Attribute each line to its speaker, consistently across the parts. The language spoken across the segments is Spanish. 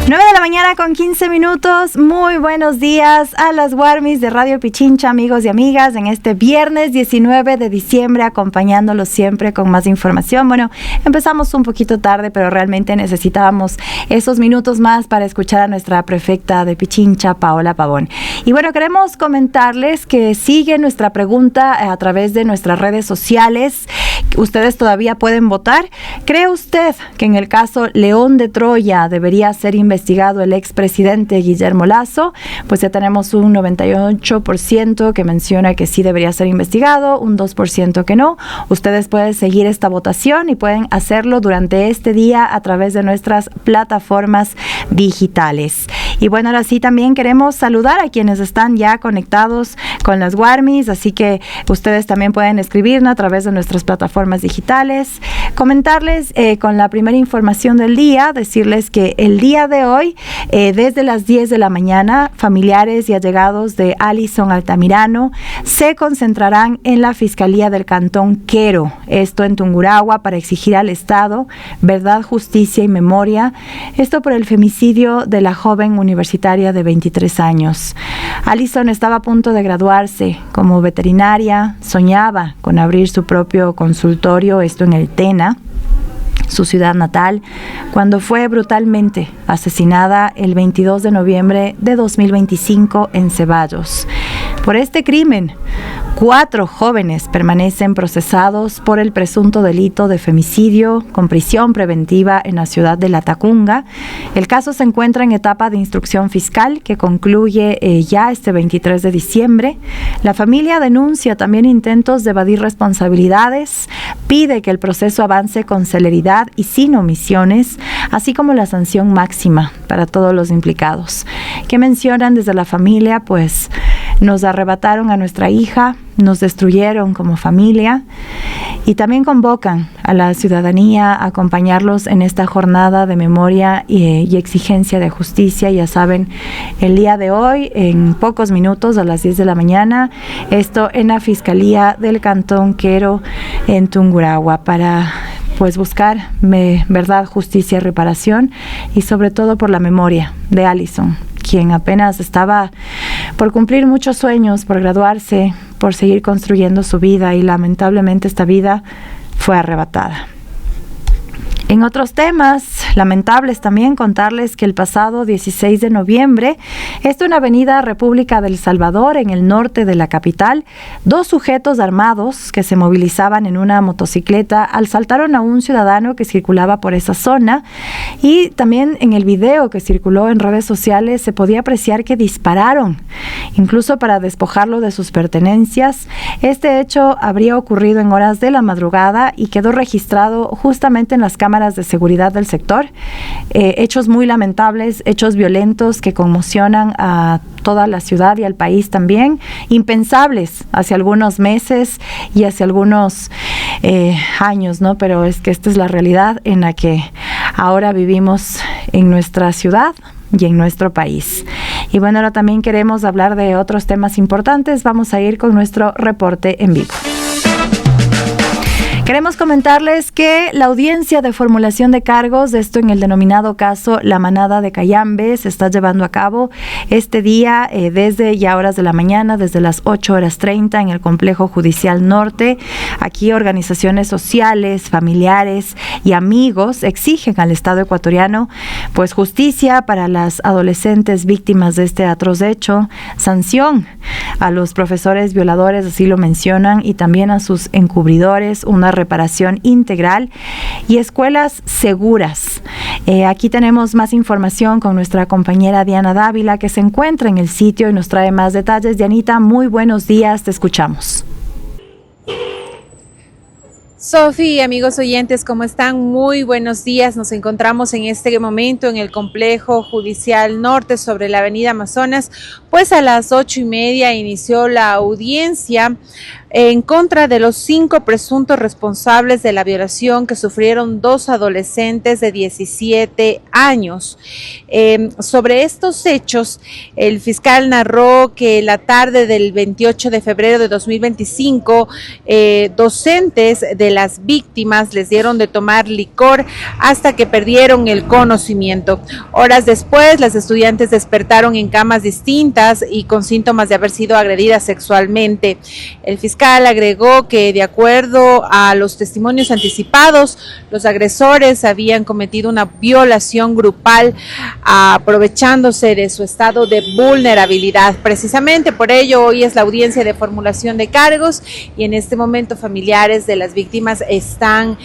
Speaker 1: 9 de la mañana con 15 minutos. Muy buenos días a las Warmis de Radio Pichincha, amigos y amigas, en este viernes 19 de diciembre, acompañándolos siempre con más información. Bueno, empezamos un poquito tarde, pero realmente necesitábamos esos minutos más para escuchar a nuestra prefecta de Pichincha, Paola Pavón. Y bueno, queremos comentarles que sigue nuestra pregunta a través de nuestras redes sociales. Ustedes todavía pueden votar. ¿Cree usted que en el caso León de Troya debería ser investigado el expresidente Guillermo Lasso? Pues ya tenemos un 98% que menciona que sí debería ser investigado, un 2% que no. Ustedes pueden seguir esta votación y pueden hacerlo durante este día a través de nuestras plataformas digitales. Y bueno, ahora sí también queremos saludar a quienes están ya conectados con las Warmis, así que ustedes también pueden escribirnos a través de nuestras plataformas digitales, comentarles con la primera información del día, decirles que el día de hoy, desde las 10 de la mañana, familiares y allegados de Alison Altamirano se concentrarán en la Fiscalía del Cantón Quero, esto en Tungurahua, para exigir al Estado verdad, justicia y memoria, esto por el femicidio de la joven universitaria de 23 años. Alison estaba a punto de graduarse como veterinaria, soñaba con abrir su propio consultorio, esto en el Tena, su ciudad natal, cuando fue brutalmente asesinada el 22 de noviembre de 2025 en Ceballos. Por este crimen, 4 jóvenes permanecen procesados por el presunto delito de femicidio con prisión preventiva en la ciudad de Latacunga. El caso se encuentra en etapa de instrucción fiscal que concluye ya este 23 de diciembre. La familia denuncia también intentos de evadir responsabilidades, pide que el proceso avance con celeridad y sin omisiones, así como la sanción máxima para todos los implicados. ¿Qué mencionan desde la familia? Pues nos arrebataron a nuestra hija, nos destruyeron como familia y también convocan a la ciudadanía a acompañarlos en esta jornada de memoria y exigencia de justicia. Ya saben, el día de hoy, en pocos minutos, a las 10 de la mañana, esto en la Fiscalía del Cantón Quero en Tungurahua, para pues buscar verdad, justicia y reparación, y sobre todo por la memoria de Alison, quien apenas estaba por cumplir muchos sueños, por graduarse, por seguir construyendo su vida, y lamentablemente esta vida fue arrebatada. En otros temas lamentables también, contarles que el pasado 16 de noviembre, esto en Avenida República del Salvador, en el norte de la capital, 2 sujetos armados que se movilizaban en una motocicleta asaltaron a un ciudadano que circulaba por esa zona, y también en el video que circuló en redes sociales se podía apreciar que dispararon, incluso para despojarlo de sus pertenencias. Este hecho habría ocurrido en horas de la madrugada y quedó registrado justamente en las cámaras de seguridad del sector. Hechos muy lamentables, hechos violentos que conmocionan a toda la ciudad y al país también, impensables hace algunos meses y hace algunos años, ¿no? Pero es que esta es la realidad en la que ahora vivimos en nuestra ciudad y en nuestro país. Y bueno, ahora también queremos hablar de otros temas importantes. Vamos a ir con nuestro reporte en vivo. Queremos comentarles que la audiencia de formulación de cargos, esto en el denominado caso La Manada de Cayambe, se está llevando a cabo este día desde ya horas de la mañana, desde las 8:30 en el Complejo Judicial Norte. Aquí organizaciones sociales, familiares y amigos exigen al Estado ecuatoriano pues justicia para las adolescentes víctimas de este atroz hecho, sanción a los profesores violadores, así lo mencionan, y también a sus encubridores, una reparación integral y escuelas seguras. Aquí tenemos más información con nuestra compañera Diana Dávila, que se encuentra en el sitio y nos trae más detalles. Dianita, muy buenos días, te escuchamos.
Speaker 2: Sofi y amigos oyentes, ¿cómo están? Muy buenos días. Nos encontramos en este momento en el Complejo Judicial Norte sobre la Avenida Amazonas, pues a las 8:30 inició la audiencia en contra de los 5 presuntos responsables de la violación que sufrieron 2 adolescentes de 17 años. Sobre estos hechos, el fiscal narró que la tarde del 28 de febrero de 2025, docentes de de las víctimas les dieron de tomar licor hasta que perdieron el conocimiento. Horas después, las estudiantes despertaron en camas distintas y con síntomas de haber sido agredidas sexualmente. El fiscal agregó que, de acuerdo a los testimonios anticipados, los agresores habían cometido una violación grupal aprovechándose de su estado de vulnerabilidad. Precisamente por ello, hoy es la audiencia de formulación de cargos y en este momento familiares de las víctimas están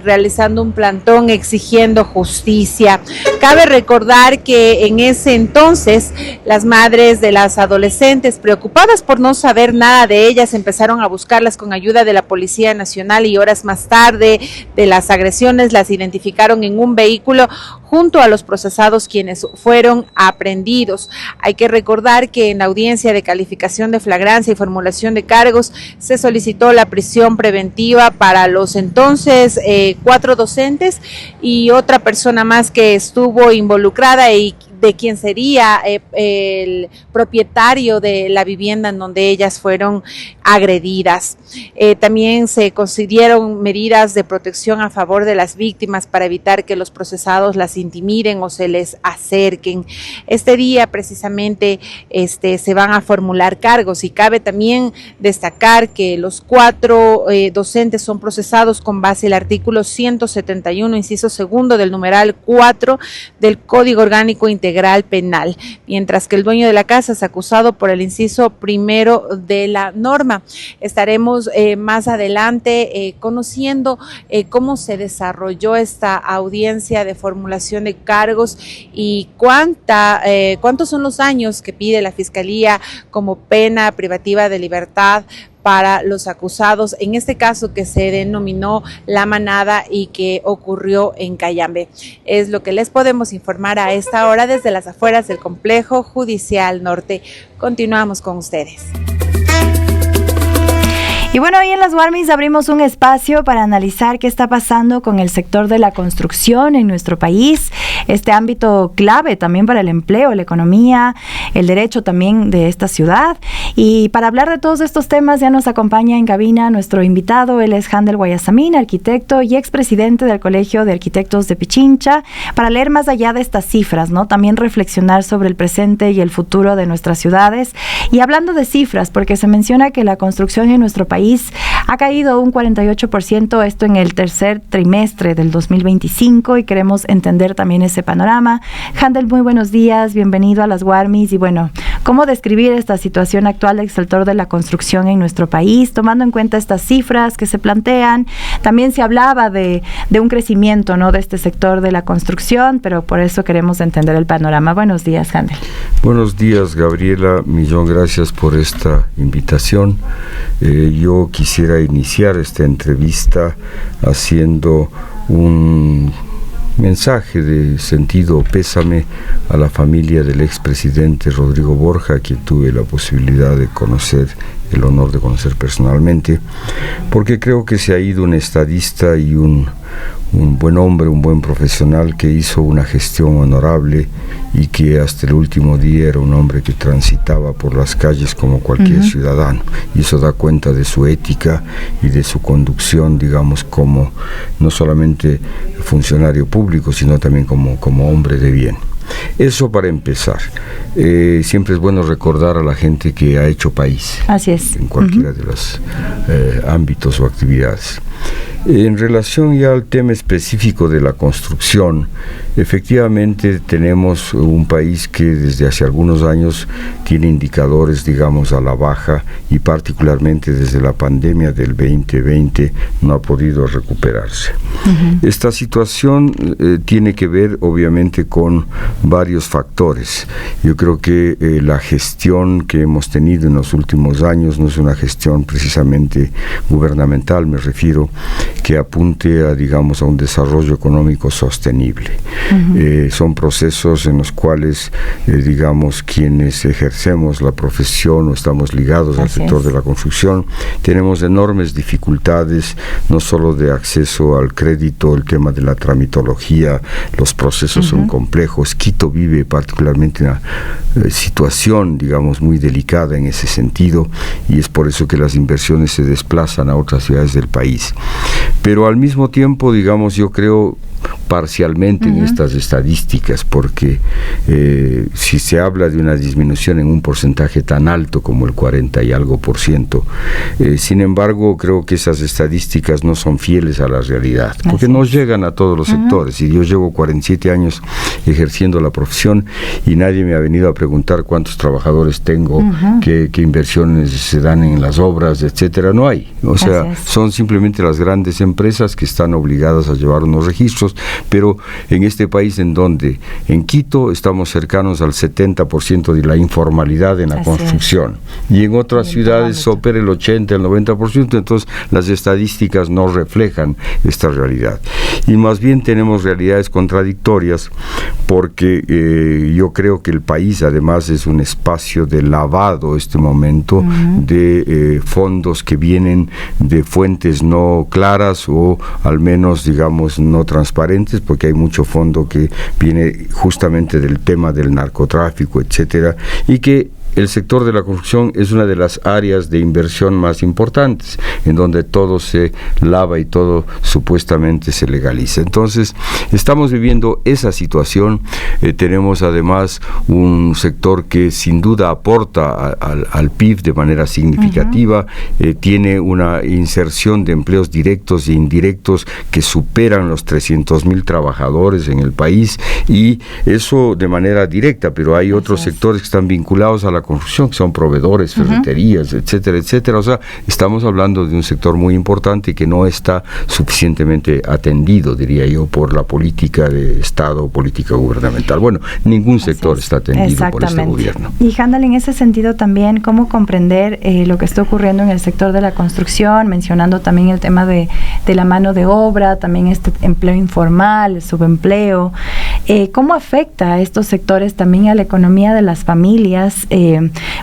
Speaker 2: realizando un plantón exigiendo justicia. Cabe recordar que en ese entonces las madres de las adolescentes, preocupadas por no saber nada de ellas, empezaron a buscarlas con ayuda de la Policía Nacional y horas más tarde de las agresiones las identificaron en un vehículo junto a los procesados quienes fueron aprehendidos. Hay que recordar que en la audiencia de calificación de flagrancia y formulación de cargos se solicitó la prisión preventiva para los entonces 4 docentes y otra persona más que estuvo involucrada y de quien sería el propietario de la vivienda en donde ellas fueron agredidas. También se consideraron medidas de protección a favor de las víctimas para evitar que los procesados las intimiden o se les acerquen. Este día precisamente se van a formular cargos y cabe también destacar que los 4 docentes son procesados con base el artículo 171, inciso segundo del numeral 4 del Código Orgánico Integral Penal, mientras que el dueño de la casa es acusado por el inciso primero de la norma. Estaremos más adelante conociendo cómo se desarrolló esta audiencia de formulación de cargos y cuántos son los años que pide la Fiscalía como pena privativa de libertad para los acusados, en este caso que se denominó La Manada y que ocurrió en Cayambe. Es lo que les podemos informar a esta hora desde las afueras del Complejo Judicial Norte. Continuamos con ustedes.
Speaker 1: Y bueno, hoy en las Warmis abrimos un espacio para analizar qué está pasando con el sector de la construcción en nuestro país, este ámbito clave también para el empleo, la economía, el derecho también de esta ciudad. Y para hablar de todos estos temas ya nos acompaña en cabina nuestro invitado, él es Handel Guayasamín, arquitecto y expresidente del Colegio de Arquitectos de Pichincha, para leer más allá de estas cifras, ¿no? También reflexionar sobre el presente y el futuro de nuestras ciudades. Y hablando de cifras, porque se menciona que la construcción en nuestro país ha caído un 48%, esto en el tercer trimestre del 2025, y queremos entender también ese panorama. Handel, muy buenos días, bienvenido a las Warmis. Y bueno, ¿cómo describir esta situación actual del sector de la construcción en nuestro país, tomando en cuenta estas cifras que se plantean? También se hablaba de un crecimiento, ¿no?, de este sector de la construcción, pero por eso queremos entender el panorama. Buenos días, Handel.
Speaker 3: Buenos días, Gabriela. Millón gracias por esta invitación. Yo quisiera iniciar esta entrevista haciendo un mensaje de sentido pésame a la familia del expresidente Rodrigo Borja, a quien tuve la posibilidad de conocer, el honor de conocer personalmente, porque creo que se ha ido un estadista y un buen hombre, un buen profesional que hizo una gestión honorable y que hasta el último día era un hombre que transitaba por las calles como cualquier ciudadano, y eso da cuenta de su ética y de su conducción, digamos, como no solamente funcionario público, sino también como hombre de bien. Eso para empezar. Siempre es bueno recordar a la gente que ha hecho país.
Speaker 1: Así es.
Speaker 3: En cualquiera de los ámbitos o actividades. En relación ya al tema específico de la construcción, efectivamente tenemos un país que desde hace algunos años tiene indicadores, digamos, a la baja, y particularmente desde la pandemia del 2020 no ha podido recuperarse. Esta situación tiene que ver obviamente con varios factores. Yo creo que la gestión que hemos tenido en los últimos años no es una gestión precisamente gubernamental, me refiero, que apunte a, digamos, a un desarrollo económico sostenible. Son procesos en los cuales, digamos, quienes ejercemos la profesión o estamos ligados al sector de la construcción, tenemos enormes dificultades, no solo de acceso al crédito, el tema de la tramitología, los procesos son complejos. Quito vive particularmente una situación, digamos, muy delicada en ese sentido, y es por eso que las inversiones se desplazan a otras ciudades del país. Pero al mismo tiempo, digamos, yo creo parcialmente en estas estadísticas, porque si se habla de una disminución en un porcentaje tan alto como el 40 y algo %, sin embargo, creo que esas estadísticas no son fieles a la realidad, porque no llegan a todos los sectores. Y yo llevo 47 años ejerciendo la profesión y nadie me ha venido a preguntar cuántos trabajadores tengo, qué inversiones se dan en las obras, etcétera. No hay. O sea, son simplemente las grandes empresas que están obligadas a llevar unos registros, pero en este país en donde, en Quito, estamos cercanos al 70% de la informalidad en la construcción, y en otras ciudades opera el 80, el 90%, entonces las estadísticas no reflejan esta realidad. Y más bien tenemos realidades contradictorias, porque yo creo que el país además es un espacio de lavado este momento de fondos que vienen de fuentes no claras, o al menos, digamos, no transparentes, porque hay mucho fondo que viene justamente del tema del narcotráfico, etcétera, y que el sector de la construcción es una de las áreas de inversión más importantes, en donde todo se lava y todo supuestamente se legaliza. Entonces, estamos viviendo esa situación. Tenemos además un sector que sin duda aporta al PIB de manera significativa, tiene una inserción de empleos directos e indirectos que superan los 300,000 trabajadores en el país, y eso de manera directa, pero hay otros sectores que están vinculados a la construcción, que son proveedores, ferreterías, etcétera, etcétera. O sea, estamos hablando de un sector muy importante que no está suficientemente atendido, diría yo, por la política de Estado o política gubernamental. Bueno, ningún sector está atendido por este gobierno.
Speaker 1: Y Handel, en ese sentido también, ¿cómo comprender lo que está ocurriendo en el sector de la construcción? Mencionando también el tema de la mano de obra, también este empleo informal, el subempleo. ¿Cómo afecta a estos sectores también a la economía de las familias?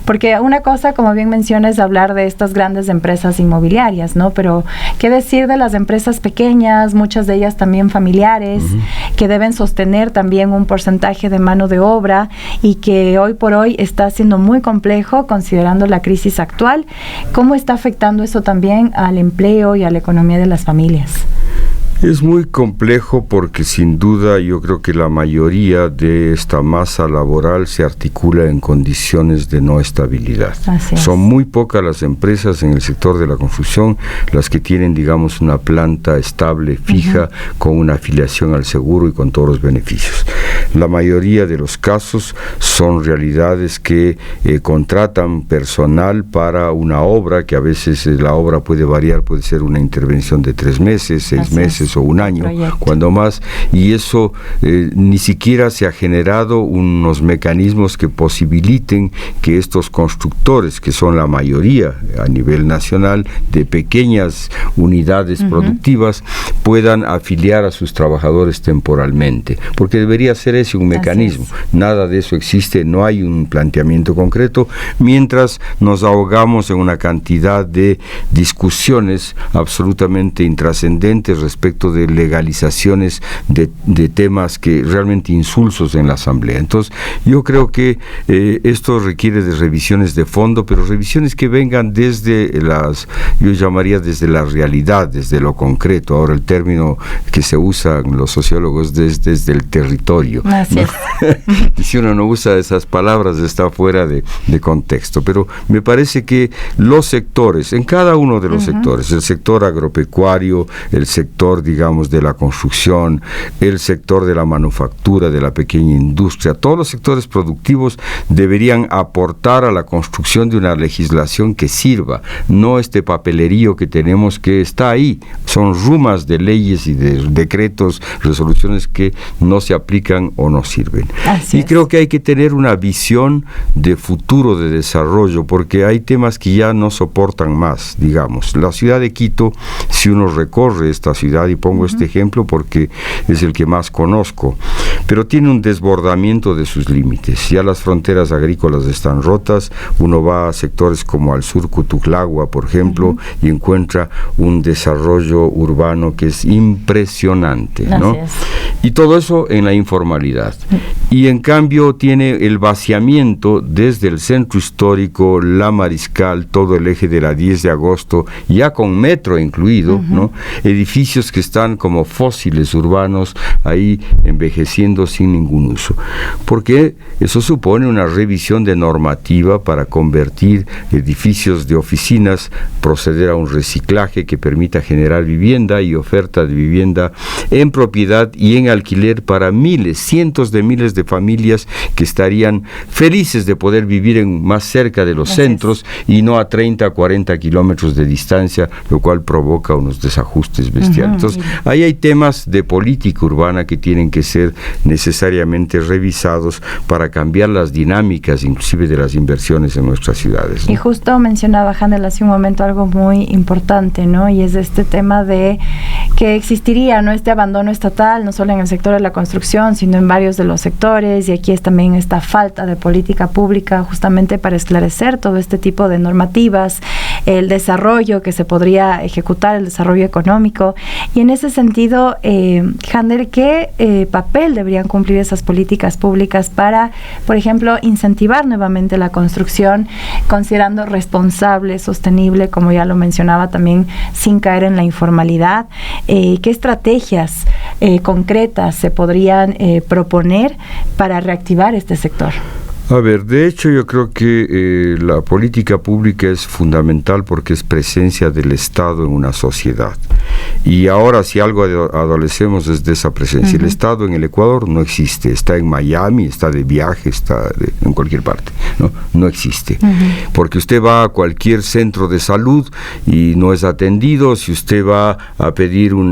Speaker 1: Porque una cosa, como bien menciona, es hablar de estas grandes empresas inmobiliarias, ¿no? Pero, ¿qué decir de las empresas pequeñas, muchas de ellas también familiares, que deben sostener también un porcentaje de mano de obra y que hoy por hoy está siendo muy complejo considerando la crisis actual? ¿Cómo está afectando eso también al empleo y a la economía de las familias?
Speaker 3: Es muy complejo porque sin duda yo creo que la mayoría de esta masa laboral se articula en condiciones de no estabilidad. Son muy pocas las empresas en el sector de la construcción las que tienen, digamos, una planta estable, fija, con una afiliación al seguro y con todos los beneficios. La mayoría de los casos son realidades que contratan personal para una obra, que a veces la obra puede variar, puede ser una intervención de 3 meses, 6 meses, o un año, cuando más, y eso ni siquiera se ha generado unos mecanismos que posibiliten que estos constructores, que son la mayoría a nivel nacional de pequeñas unidades productivas, puedan afiliar a sus trabajadores temporalmente, porque debería ser ese un mecanismo. Nada de eso existe, no hay un planteamiento concreto, mientras nos ahogamos en una cantidad de discusiones absolutamente intrascendentes respecto de legalizaciones de temas que realmente insulsos en la Asamblea. Entonces, yo creo que esto requiere de revisiones de fondo, pero revisiones que vengan desde yo llamaría desde la realidad, desde lo concreto. Ahora el término que se usa en los sociólogos es desde el territorio.
Speaker 1: Así es.
Speaker 3: Y si uno no usa esas palabras está fuera de contexto, pero me parece que los sectores, en cada uno de los sectores, el sector agropecuario, el sector, digamos, de la construcción, el sector de la manufactura, de la pequeña industria, todos los sectores productivos deberían aportar a la construcción de una legislación que sirva, no este papelerío que tenemos que está ahí, son rumas de leyes y de decretos, resoluciones que no se aplican o no sirven. Y creo que hay que tener una visión de futuro, de desarrollo, porque hay temas que ya no soportan más, digamos. La ciudad de Quito, si uno recorre esta ciudad, y pongo este ejemplo porque es el que más conozco, pero tiene un desbordamiento de sus límites. Ya las fronteras agrícolas están rotas, uno va a sectores como al sur Cutuclagua, por ejemplo, y encuentra un desarrollo urbano que es impresionante, ¿no? Y todo eso en la informalidad. Y en cambio tiene el vaciamiento desde el centro histórico, la Mariscal, todo el eje de la 10 de agosto, ya con metro incluido, ¿no? Edificios que están como fósiles urbanos ahí envejeciendo sin ningún uso. Porque eso supone una revisión de normativa para convertir edificios de oficinas, proceder a un reciclaje que permita generar vivienda y oferta de vivienda en propiedad y en alquiler para miles, cientos de miles de familias que estarían felices de poder vivir más cerca de los centros y no a 30, 40 kilómetros de distancia, lo cual provoca unos desajustes bestiales. Entonces, ahí hay temas de política urbana que tienen que ser necesariamente revisados para cambiar las dinámicas, inclusive de las inversiones en nuestras ciudades, ¿no?
Speaker 1: Y justo mencionaba Handel hace un momento algo muy importante, ¿no? Y es este tema de que existiría, ¿no?, este abandono estatal, no solo en el sector de la construcción, sino en varios de los sectores, y aquí es también esta falta de política pública justamente para esclarecer todo este tipo de normativas, el desarrollo que se podría ejecutar, el desarrollo económico. Y en ese sentido, Handel, ¿qué papel deberían cumplir esas políticas públicas para, por ejemplo, incentivar nuevamente la construcción, considerando responsable, sostenible, como ya lo mencionaba también, sin caer en la informalidad? ¿Qué estrategias concretas se podrían proponer para reactivar este sector?
Speaker 3: A ver, de hecho yo creo que la política pública es fundamental porque es presencia del Estado en una sociedad. Y ahora si algo adolecemos es de esa presencia. El Estado en el Ecuador no existe, está en Miami, está de viaje, está en cualquier parte, ¿no? No existe. Porque usted va a cualquier centro de salud y no es atendido. Si usted va a pedir un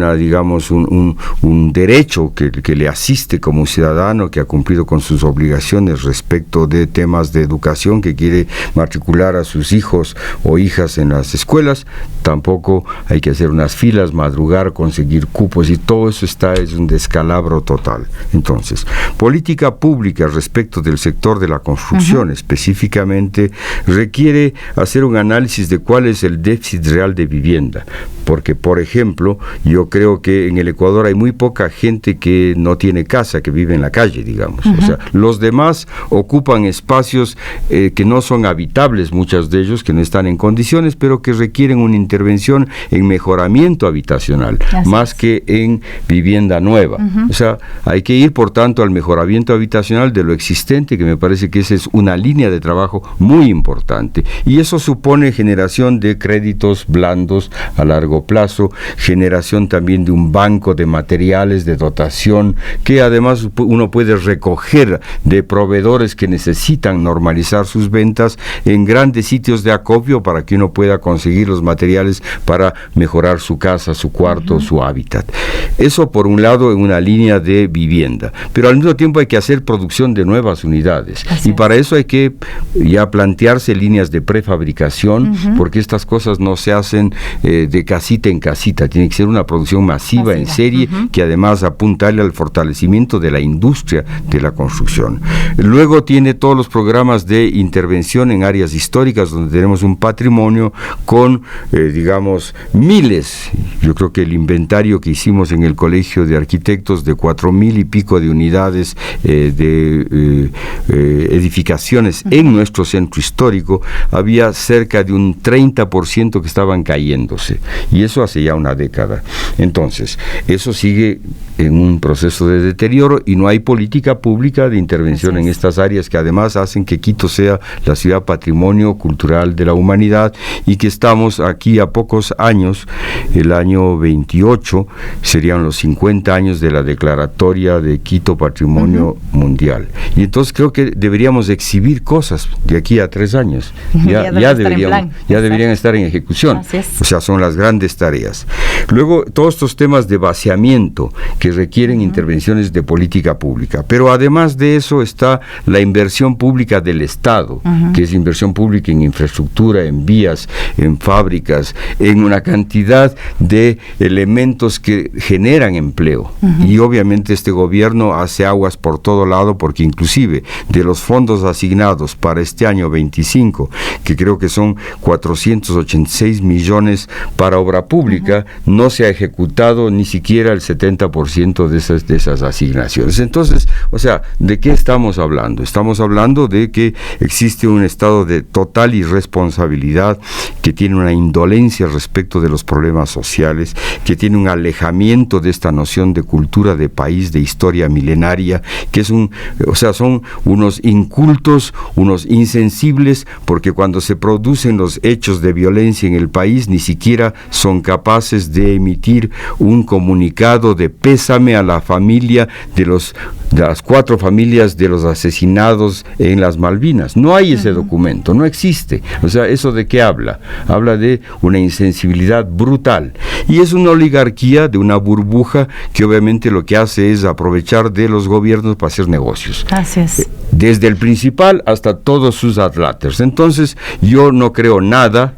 Speaker 3: derecho que le asiste como un ciudadano que ha cumplido con sus obligaciones respecto de temas de educación, que quiere matricular a sus hijos o hijas en las escuelas, tampoco hay que hacer unas filas, madrugar, conseguir cupos, y todo eso es un descalabro total. Entonces, política pública respecto del sector de la construcción específicamente requiere hacer un análisis de cuál es el déficit real de vivienda, porque, por ejemplo, yo creo que en el Ecuador hay muy poca gente que no tiene casa, que vive en la calle, digamos. O sea, los demás ocupan espacios que no son habitables, muchos de ellos que no están en condiciones, pero que requieren una intervención en mejoramiento habitacional, más que en vivienda nueva. O sea, hay que ir, por tanto, al mejoramiento habitacional de lo existente, que me parece que esa es una línea de trabajo muy importante. Y eso supone generación de créditos blandos a largo plazo, generación también de un banco de materiales, de dotación, que además uno puede recoger de proveedores que necesitan normalizar sus ventas en grandes sitios de acopio para que uno pueda conseguir los materiales para mejorar su casa, su cuarto, su hábitat. Eso por un lado en una línea de vivienda, pero al mismo tiempo hay que hacer producción de nuevas unidades. Y para eso hay que ya plantearse líneas de prefabricación, porque estas cosas no se hacen de casita en casita, tiene que ser una producción masiva en serie, que además apuntarle al fortalecimiento de la industria de la construcción. Luego tiene todos los programas de intervención en áreas históricas, donde tenemos un patrimonio con, digamos, miles. Yo creo que el inventario que hicimos en el Colegio de Arquitectos de 4,000 y pico de unidades de edificaciones en nuestro centro histórico, había cerca de un 30% que estaban cayéndose, y eso hace ya una década. Entonces, eso sigue en un proceso de deterioro y no hay política pública de intervención en estas áreas, que además hacen que Quito sea la ciudad patrimonio cultural de la humanidad, y que estamos aquí a pocos años. El año 28 serían los 50 años de la declaratoria de Quito Patrimonio Mundial, y entonces creo que deberíamos exhibir cosas de aquí a 3 años. Ya deberían estar en ejecución. O sea, son las grandes tareas. Luego, todos estos temas de vaciamiento que requieren intervenciones de política pública, pero además de eso está la inversión inversión pública del Estado, que es inversión pública en infraestructura, en vías, en fábricas, en una cantidad de elementos que generan empleo. Y obviamente este gobierno hace aguas por todo lado, porque inclusive de los fondos asignados para este año 25, que creo que son 486 millones para obra pública, no se ha ejecutado ni siquiera el 70% de esas asignaciones. Entonces, o sea, ¿de qué estamos hablando? Estamos hablando de que existe un estado de total irresponsabilidad, que tiene una indolencia respecto de los problemas sociales, que tiene un alejamiento de esta noción de cultura de país, de historia milenaria, que es son unos incultos, unos insensibles, porque cuando se producen los hechos de violencia en el país, ni siquiera son capaces de emitir un comunicado de pésame a la familia de las 4 familias de los asesinados en las Malvinas. No hay ese documento, no existe. O sea, ¿eso de qué habla? Habla de una insensibilidad brutal. Y es una oligarquía de una burbuja que obviamente lo que hace es aprovechar de los gobiernos para hacer negocios.
Speaker 1: Así es.
Speaker 3: Desde el principal hasta todos sus adláteres. Entonces, yo no creo nada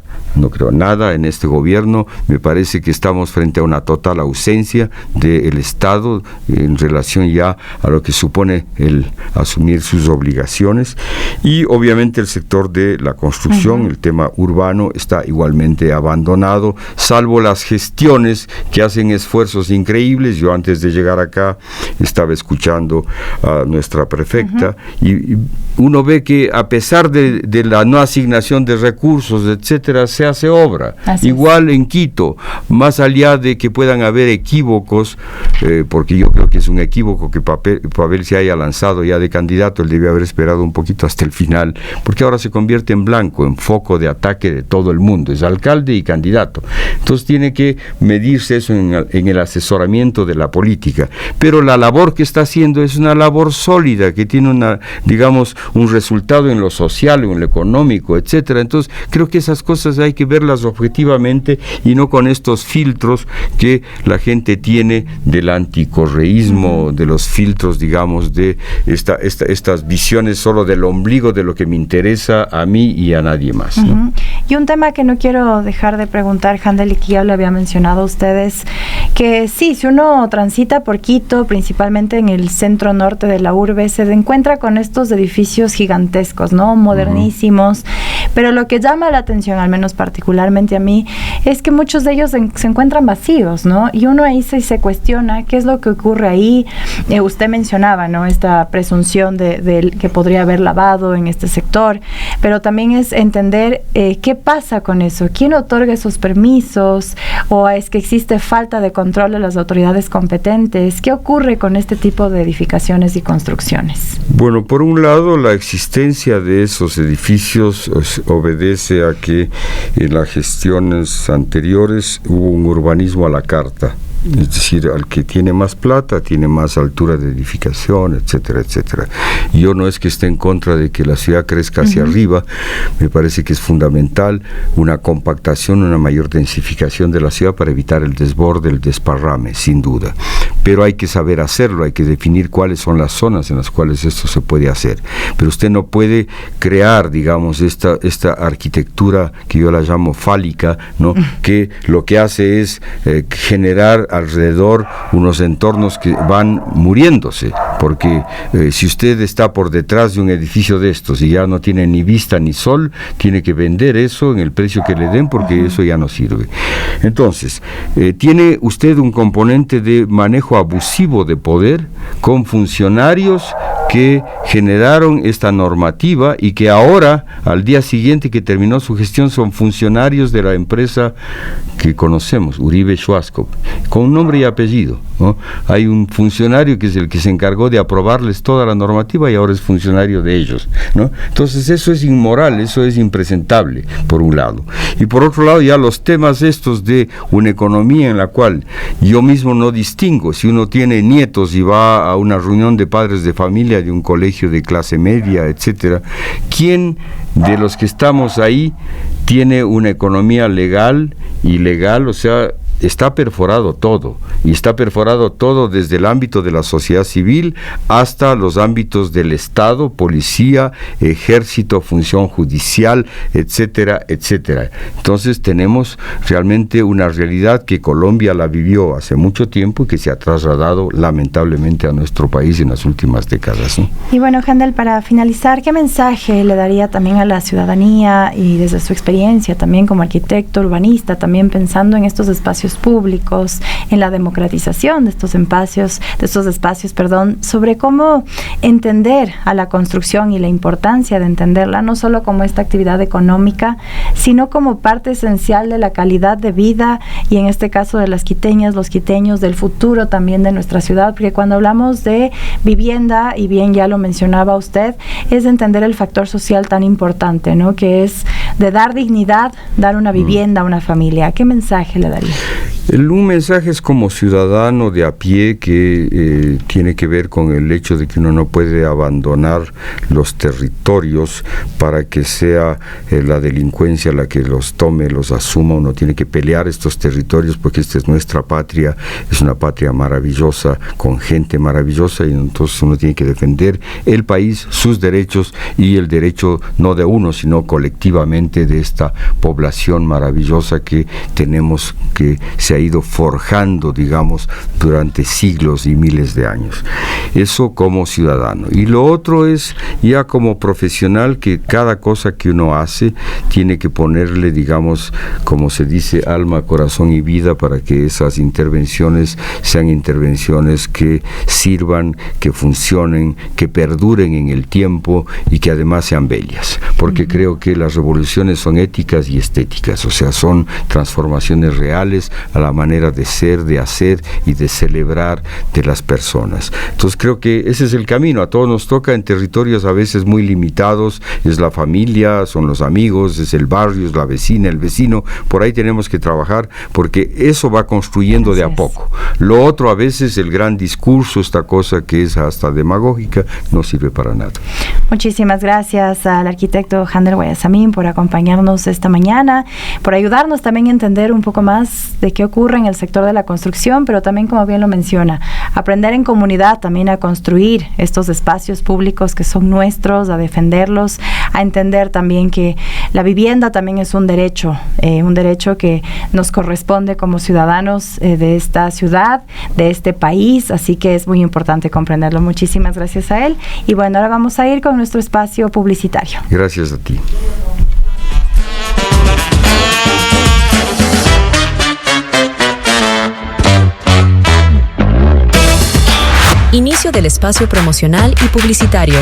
Speaker 3: en este gobierno. Me parece que estamos frente a una total ausencia del Estado en relación ya a lo que supone el asumir sus obligaciones, y obviamente el sector de la construcción, el tema urbano, está igualmente abandonado, salvo las gestiones que hacen esfuerzos increíbles. Yo antes de llegar acá estaba escuchando a nuestra prefecta, y uno ve que a pesar de la no asignación de recursos, etcétera, se hace obra. Igual en Quito, más allá de que puedan haber equívocos, porque yo creo que es un equívoco que Pavel se haya lanzado ya de candidato. Él debió haber esperado un poquito hasta el final, porque ahora se convierte en blanco, en foco de ataque de todo el mundo, es alcalde y candidato. Entonces tiene que medirse eso en el asesoramiento de la política, pero la labor que está haciendo es una labor sólida, que tiene un resultado en lo social, en lo económico, etcétera. Entonces creo que esas cosas hay que verlas objetivamente y no con estos filtros que la gente tiene del anticorreísmo, de los filtros, digamos, de estas visiones solo del ombligo, de lo que me interesa a mí y a nadie más, ¿no?
Speaker 1: Y un tema que no quiero dejar de preguntar, Handel, y que ya lo había mencionado a ustedes, que sí, si uno transita por Quito, principalmente en el centro norte de la urbe, se encuentra con estos edificios gigantescos, ¿no? Modernísimos, pero lo que llama la atención, al menos particularmente a mí, es que muchos de ellos se encuentran vacíos, ¿no? Y uno ahí se cuestiona qué es lo que ocurre ahí. Usted mencionaba, ¿no?, esta presunción de que podría haber lavado en este sector, pero también es entender qué pasa con eso, quién otorga esos permisos, o es que existe falta de control de las autoridades competentes. ¿Qué ocurre con este tipo de edificaciones y construcciones?
Speaker 3: Bueno, por un lado, la existencia de esos edificios obedece a que en las gestiones anteriores hubo un urbanismo a la carta. Es decir, al que tiene más plata, tiene más altura de edificación, etcétera, etcétera. Yo no es que esté en contra de que la ciudad crezca hacia arriba, me parece que es fundamental una compactación, una mayor densificación de la ciudad para evitar el desborde, el desparrame, sin duda. Pero hay que saber hacerlo, hay que definir cuáles son las zonas en las cuales esto se puede hacer. Pero usted no puede crear, digamos, esta arquitectura que yo la llamo fálica, ¿no? Que lo que hace es generar alrededor unos entornos que van muriéndose, porque si usted está por detrás de un edificio de estos y ya no tiene ni vista ni sol, tiene que vender eso en el precio que le den, porque eso ya no sirve. Entonces, tiene usted un componente de manejo abusivo de poder con funcionarios que generaron esta normativa y que ahora, al día siguiente que terminó su gestión, son funcionarios de la empresa que conocemos, Uribe Schwarzkopf, con nombre y apellido, ¿no? Hay un funcionario que es el que se encargó de aprobarles toda la normativa y ahora es funcionario de ellos, ¿no? Entonces eso es inmoral, eso es impresentable, por un lado. Y por otro lado, ya los temas estos de una economía en la cual yo mismo no distingo, si uno tiene nietos y va a una reunión de padres de familia de un colegio de clase media, etcétera, ¿quién de los que estamos ahí tiene una economía legal, ilegal? O sea, está perforado todo, y está perforado todo desde el ámbito de la sociedad civil hasta los ámbitos del Estado, policía, ejército, función judicial, etcétera, etcétera. Entonces tenemos realmente una realidad que Colombia la vivió hace mucho tiempo y que se ha trasladado lamentablemente a nuestro país en las últimas décadas, ¿no?
Speaker 1: Y bueno, Handel, para finalizar, ¿qué mensaje le daría también a la ciudadanía y desde su experiencia también como arquitecto, urbanista, también pensando en estos espacios públicos, en la democratización de estos espacios, sobre cómo entender a la construcción y la importancia de entenderla, no solo como esta actividad económica, sino como parte esencial de la calidad de vida y en este caso de las quiteñas, los quiteños, del futuro también de nuestra ciudad? Porque cuando hablamos de vivienda, y bien ya lo mencionaba usted, es entender el factor social tan importante, ¿no? Que es de dar dignidad, dar una vivienda a una familia. ¿Qué mensaje le daría?
Speaker 3: Un mensaje es como ciudadano de a pie que tiene que ver con el hecho de que uno no puede abandonar los territorios para que sea la delincuencia la que los tome, los asuma. Uno tiene que pelear estos territorios porque esta es nuestra patria, es una patria maravillosa, con gente maravillosa, y entonces uno tiene que defender el país, sus derechos y el derecho no de uno, sino colectivamente de esta población maravillosa que tenemos, que se ha ido forjando, digamos, durante siglos y miles de años. Eso como ciudadano. Y lo otro es ya como profesional, que cada cosa que uno hace tiene que ponerle, digamos, como se dice, alma, corazón y vida para que esas intervenciones sean intervenciones que sirvan, que funcionen, que perduren en el tiempo y que además sean bellas. Porque creo que las revoluciones son éticas y estéticas, o sea, son transformaciones reales a la manera de ser, de hacer y de celebrar de las personas. Entonces creo que ese es el camino. A todos nos toca en territorios a veces muy limitados, es la familia, son los amigos, es el barrio, es la vecina, el vecino. Por ahí tenemos que trabajar porque eso va construyendo de a poco. Lo otro, a veces el gran discurso, esta cosa que es hasta demagógica, no sirve para nada.
Speaker 1: Muchísimas gracias al arquitecto Handel Guayasamín por acompañarnos esta mañana, por ayudarnos también a entender un poco más de qué ocurre en el sector de la construcción, pero también, como bien lo menciona, aprender en comunidad también a construir estos espacios públicos que son nuestros, a defenderlos, a entender también que la vivienda también es un derecho que nos corresponde como ciudadanos de esta ciudad, de este país, así que es muy importante comprenderlo. Muchísimas gracias a él. Y bueno, ahora vamos a ir con nuestro espacio publicitario.
Speaker 3: Gracias a ti.
Speaker 4: Inicio del espacio promocional y publicitario.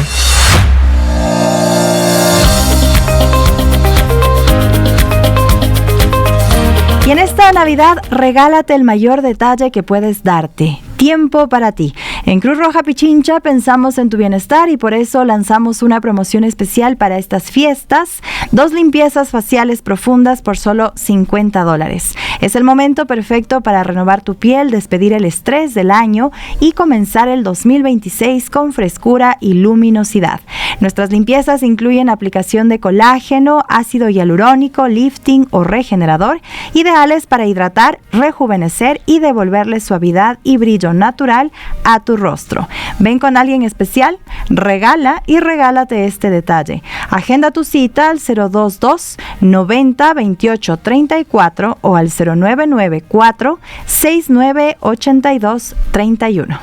Speaker 1: Y en esta Navidad, regálate el mayor detalle que puedes darte. Tiempo para ti. En Cruz Roja Pichincha pensamos en tu bienestar y por eso lanzamos una promoción especial para estas fiestas. 2 limpiezas faciales profundas por solo $50. Es el momento perfecto para renovar tu piel, despedir el estrés del año y comenzar el 2026 con frescura y luminosidad. Nuestras limpiezas incluyen aplicación de colágeno, ácido hialurónico, lifting o regenerador, ideales para hidratar, rejuvenecer y devolverle suavidad y brillo natural a tu rostro. Ven con alguien especial, regala y regálate este detalle. Agenda tu cita al 022 90 28 34 o al 0994 69 82 31.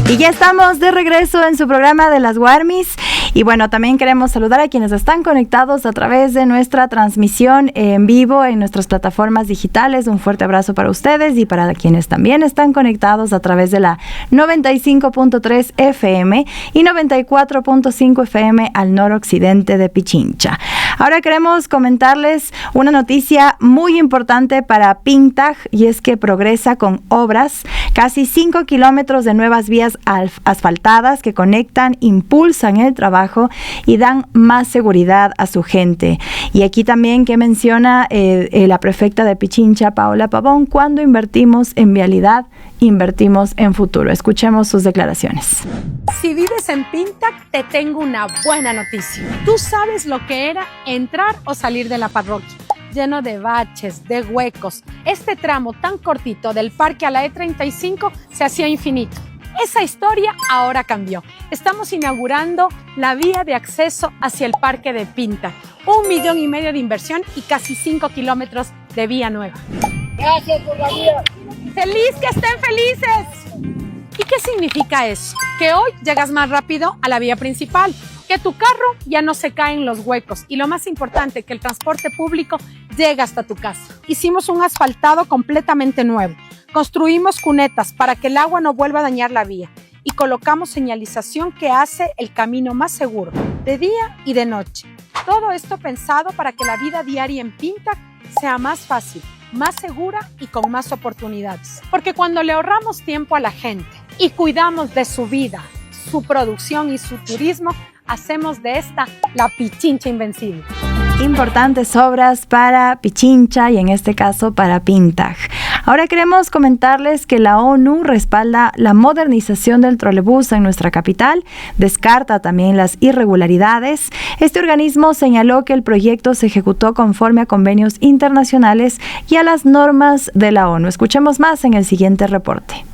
Speaker 1: Y ya estamos de regreso en su programa de las Warmis. Y bueno, también queremos saludar a quienes están conectados a través de nuestra transmisión en vivo en nuestras plataformas digitales. Un fuerte abrazo para ustedes y para quienes también están conectados a través de la 95.3 FM y 94.5 FM al noroccidente de Pichincha. Ahora queremos comentarles una noticia muy importante para Pintag, y es que progresa con obras, casi 5 kilómetros de nuevas vías asfaltadas que conectan, impulsan el trabajo y dan más seguridad a su gente. Y aquí también que menciona la prefecta de Pichincha, Paola Pavón: cuando invertimos en vialidad, invertimos en futuro. Escuchemos sus declaraciones.
Speaker 5: Si vives en Pintag, te tengo una buena noticia. Tú sabes lo que era entrar o salir de la parroquia. lleno de baches, de huecos. Este tramo tan cortito del parque a la E35 se hacía infinito. Esa historia ahora cambió. Estamos inaugurando la vía de acceso hacia el parque de Pintac. 1,5 millones de inversión y casi 5 kilómetros de vía nueva.
Speaker 6: Gracias por la vía.
Speaker 5: ¡Feliz que estén felices! ¿Y qué significa eso? Que hoy llegas más rápido a la vía principal, que tu carro ya no se cae en los huecos y lo más importante, que el transporte público llega hasta tu casa. Hicimos un asfaltado completamente nuevo. Construimos cunetas para que el agua no vuelva a dañar la vía y colocamos señalización que hace el camino más seguro, de día y de noche. Todo esto pensado para que la vida diaria en Pintac sea más fácil, más segura y con más oportunidades. Porque cuando le ahorramos tiempo a la gente y cuidamos de su vida, su producción y su turismo, hacemos de esta la Pichincha invencible.
Speaker 1: Importantes obras para Pichincha y en este caso para Pintac. Ahora queremos comentarles que la ONU respalda la modernización del trolebús en nuestra capital, descarta también las irregularidades. Este organismo señaló que el proyecto se ejecutó conforme a convenios internacionales y a las normas de la ONU. Escuchemos más en el siguiente reporte.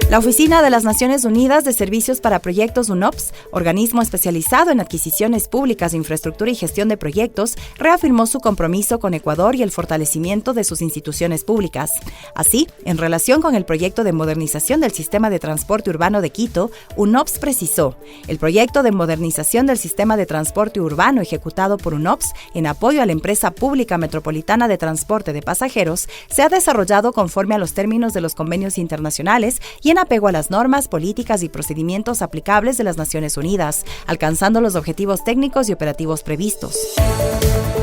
Speaker 7: La Oficina de las Naciones Unidas de Servicios para Proyectos UNOPS, organismo especializado en adquisiciones públicas, infraestructura y gestión de proyectos, reafirmó su compromiso con Ecuador y el fortalecimiento de sus instituciones públicas. Así, en relación con el proyecto de modernización del sistema de transporte urbano de Quito, UNOPS precisó: el proyecto de modernización del sistema de transporte urbano ejecutado por UNOPS en apoyo a la empresa pública metropolitana de transporte de pasajeros se ha desarrollado conforme a los términos de los convenios internacionales y en apego a las normas, políticas y procedimientos aplicables de las Naciones Unidas, alcanzando los objetivos técnicos y operativos previstos.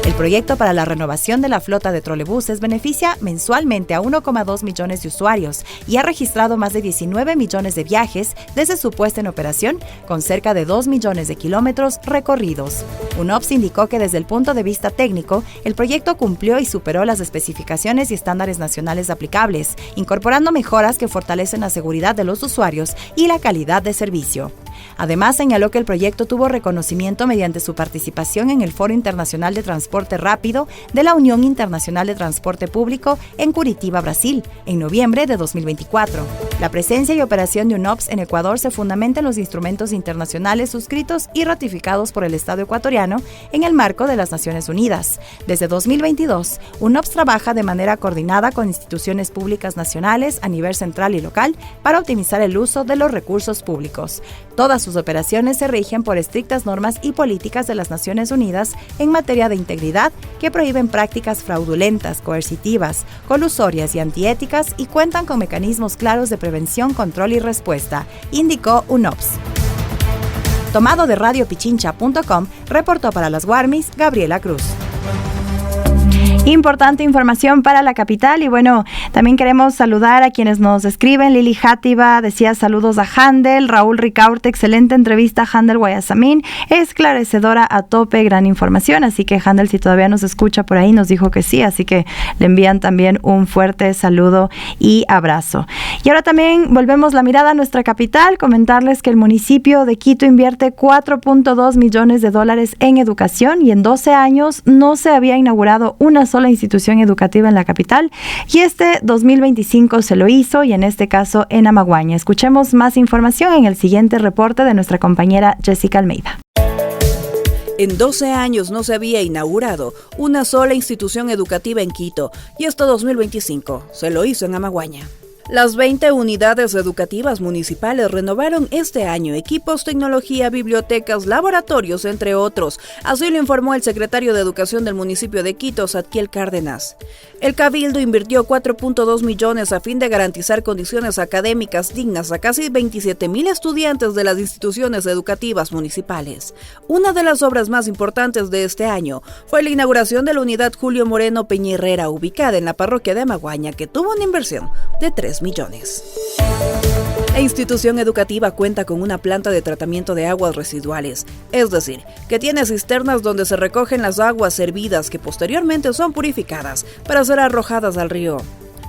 Speaker 7: El proyecto para la renovación de la flota de trolebuses beneficia mensualmente a 1,2 millones de usuarios y ha registrado más de 19 millones de viajes desde su puesta en operación, con cerca de 2 millones de kilómetros recorridos. UNOPS indicó que desde el punto de vista técnico, el proyecto cumplió y superó las especificaciones y estándares nacionales aplicables, incorporando mejoras que fortalecen la seguridad de los usuarios y la calidad de servicio. Además, señaló que el proyecto tuvo reconocimiento mediante su participación en el Foro Internacional de Transporte Rápido de la Unión Internacional de Transporte Público en Curitiba, Brasil, en noviembre de 2024. La presencia y operación de UNOPS en Ecuador se fundamenta en los instrumentos internacionales suscritos y ratificados por el Estado ecuatoriano en el marco de las Naciones Unidas. Desde 2022, UNOPS trabaja de manera coordinada con instituciones públicas nacionales a nivel central y local para optimizar el uso de los recursos públicos. Todas sus operaciones se rigen por estrictas normas y políticas de las Naciones Unidas en materia de integridad que prohíben prácticas fraudulentas, coercitivas, colusorias y antiéticas y cuentan con mecanismos claros de prevención, control y respuesta, indicó UNOPS. Tomado de radiopichincha.com, reportó para las Guarmis Gabriela Cruz.
Speaker 1: Importante información para la capital y bueno, también queremos saludar a quienes nos escriben. Lili Játiva decía saludos a Handel, Raúl Ricaurte, excelente entrevista Handel Guayasamín, esclarecedora a tope, gran información, así que Handel, si todavía nos escucha por ahí, nos dijo que sí, así que le envían también un fuerte saludo y abrazo. Y ahora también volvemos la mirada a nuestra capital, comentarles que el municipio de Quito invierte $4.2 millones en educación y en 12 años no se había inaugurado una sola institución educativa en la capital y este 2025 se lo hizo y en este caso en Amaguaña. Escuchemos más información en el siguiente reporte de nuestra compañera Jessica Almeida.
Speaker 8: En 12 años no se había inaugurado una sola institución educativa en Quito y este 2025 se lo hizo en Amaguaña. Las 20 unidades educativas municipales renovaron este año equipos, tecnología, bibliotecas, laboratorios, entre otros. Así lo informó el secretario de Educación del municipio de Quito, Zadkiel Cárdenas. El Cabildo invirtió 4.2 millones a fin de garantizar condiciones académicas dignas a casi 27,000 estudiantes de las instituciones educativas municipales. Una de las obras más importantes de este año fue la inauguración de la unidad Julio Moreno Peña Herrera, ubicada en la parroquia de Amaguaña, que tuvo una inversión de 3 millones. La institución educativa cuenta con una planta de tratamiento de aguas residuales, es decir, que tiene cisternas donde se recogen las aguas servidas que posteriormente son purificadas para ser arrojadas al río.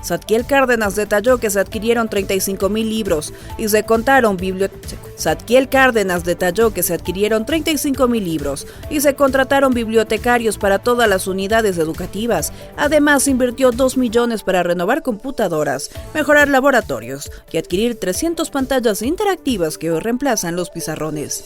Speaker 8: Zadkiel Cárdenas detalló que se adquirieron 35,000 libros y se contrataron bibliotecarios para todas las unidades educativas. Además, invirtió 2 millones para renovar computadoras, mejorar laboratorios y adquirir 300 pantallas interactivas que hoy reemplazan los pizarrones.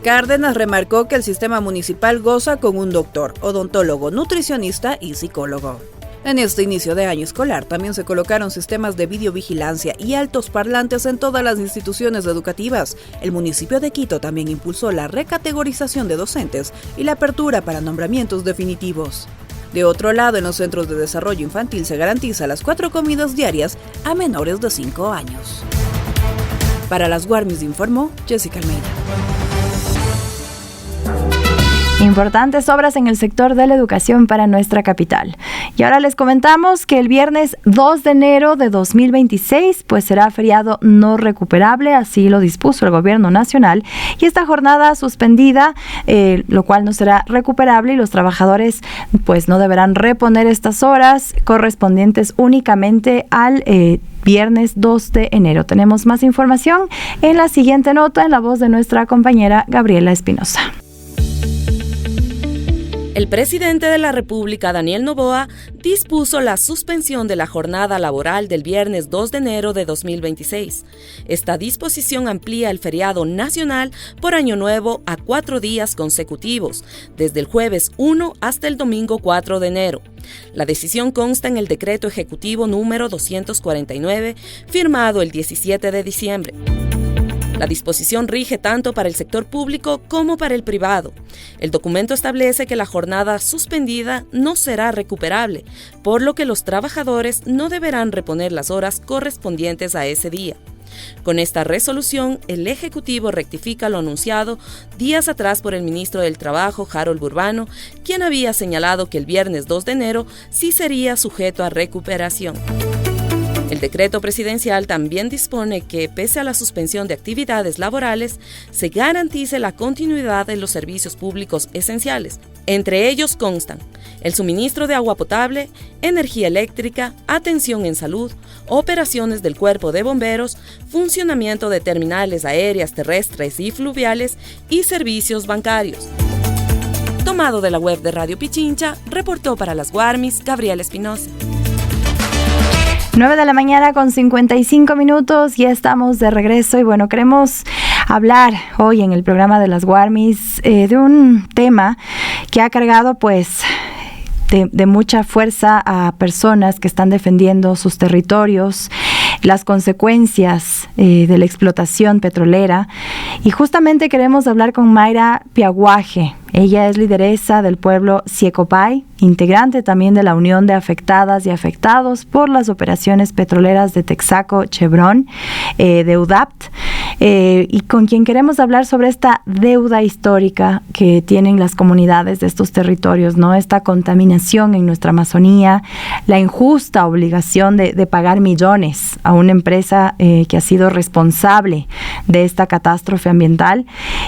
Speaker 8: Cárdenas remarcó que el sistema municipal goza con un doctor, odontólogo, nutricionista y psicólogo. En este inicio de año escolar también se colocaron sistemas de videovigilancia y altos parlantes en todas las instituciones educativas. El municipio de Quito también impulsó la recategorización de docentes y la apertura para nombramientos definitivos. De otro lado, en los centros de desarrollo infantil se garantiza las 4 comidas diarias a menores de 5 años. Para las Guarmis informó Jessica Almeida.
Speaker 1: Importantes obras en el sector de la educación para nuestra capital. Y ahora les comentamos que el viernes 2 de enero de 2026 pues será feriado no recuperable, así lo dispuso el gobierno nacional, y esta jornada suspendida, lo cual no será recuperable, y los trabajadores pues no deberán reponer estas horas correspondientes únicamente al viernes 2 de enero. Tenemos más información en la siguiente nota en la voz de nuestra compañera Gabriela Espinosa.
Speaker 9: El presidente de la República, Daniel Noboa, dispuso la suspensión de la jornada laboral del viernes 2 de enero de 2026. Esta disposición amplía el feriado nacional por Año Nuevo a 4 días consecutivos, desde el jueves 1 hasta el domingo 4 de enero. La decisión consta en el decreto ejecutivo número 249, firmado el 17 de diciembre. La disposición rige tanto para el sector público como para el privado. El documento establece que la jornada suspendida no será recuperable, por lo que los trabajadores no deberán reponer las horas correspondientes a ese día. Con esta resolución, el Ejecutivo rectifica lo anunciado días atrás por el ministro del Trabajo, Harold Burbano, quien había señalado que el viernes 2 de enero sí sería sujeto a recuperación. El decreto presidencial también dispone que, pese a la suspensión de actividades laborales, se garantice la continuidad de los servicios públicos esenciales. Entre ellos constan el suministro de agua potable, energía eléctrica, atención en salud, operaciones del cuerpo de bomberos, funcionamiento de terminales aéreas, terrestres y fluviales y servicios bancarios. Tomado de la web de Radio Pichincha, reportó para las Guarmis Gabriela Espinosa.
Speaker 1: 9 de la mañana con 55 minutos, ya estamos de regreso y bueno, queremos hablar hoy en el programa de las Guarmis de un tema que ha cargado pues de mucha fuerza a personas que están defendiendo sus territorios, las consecuencias de la explotación petrolera, y justamente queremos hablar con Mayra Piaguaje. Ella es lideresa del pueblo Siecopay, integrante también de la Unión de Afectadas y Afectados por las Operaciones Petroleras de Texaco Chevron, de UDAPT, y con quien queremos hablar sobre esta deuda histórica que tienen las comunidades de estos territorios, ¿no? Esta contaminación en nuestra Amazonía, la injusta obligación de pagar millones a una empresa que ha sido responsable de esta catástrofe ambiental.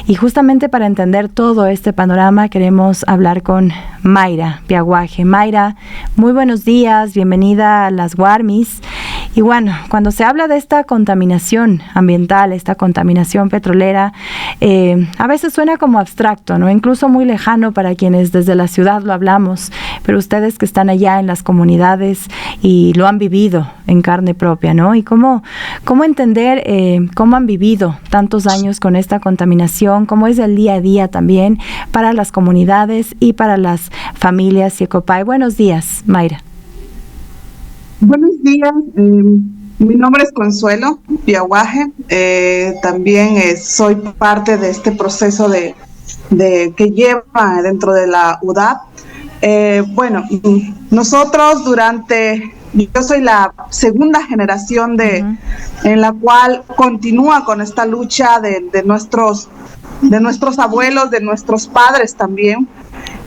Speaker 1: Y justamente para entender todo este panorama queremos hablar con Mayra Piaguaje. Mayra, muy buenos días, bienvenida a las Guarmis. Y bueno, cuando se habla de esta contaminación ambiental, esta contaminación petrolera, a veces suena como abstracto, ¿no? Incluso muy lejano para quienes desde la ciudad lo hablamos, pero ustedes que están allá en las comunidades y lo han vivido en carne propia, ¿no? Y cómo entender cómo han vivido tantos años con esta contaminación, cómo es el día a día también para las comunidades y para las familias Siecopay. Buenos días, Mayra.
Speaker 10: Buenos días, mi nombre es Consuelo Piaguaje, también soy parte de este proceso de que lleva dentro de la UDAP. Bueno, nosotros yo soy la segunda generación en la cual continúa con esta lucha de nuestros abuelos, de nuestros padres también,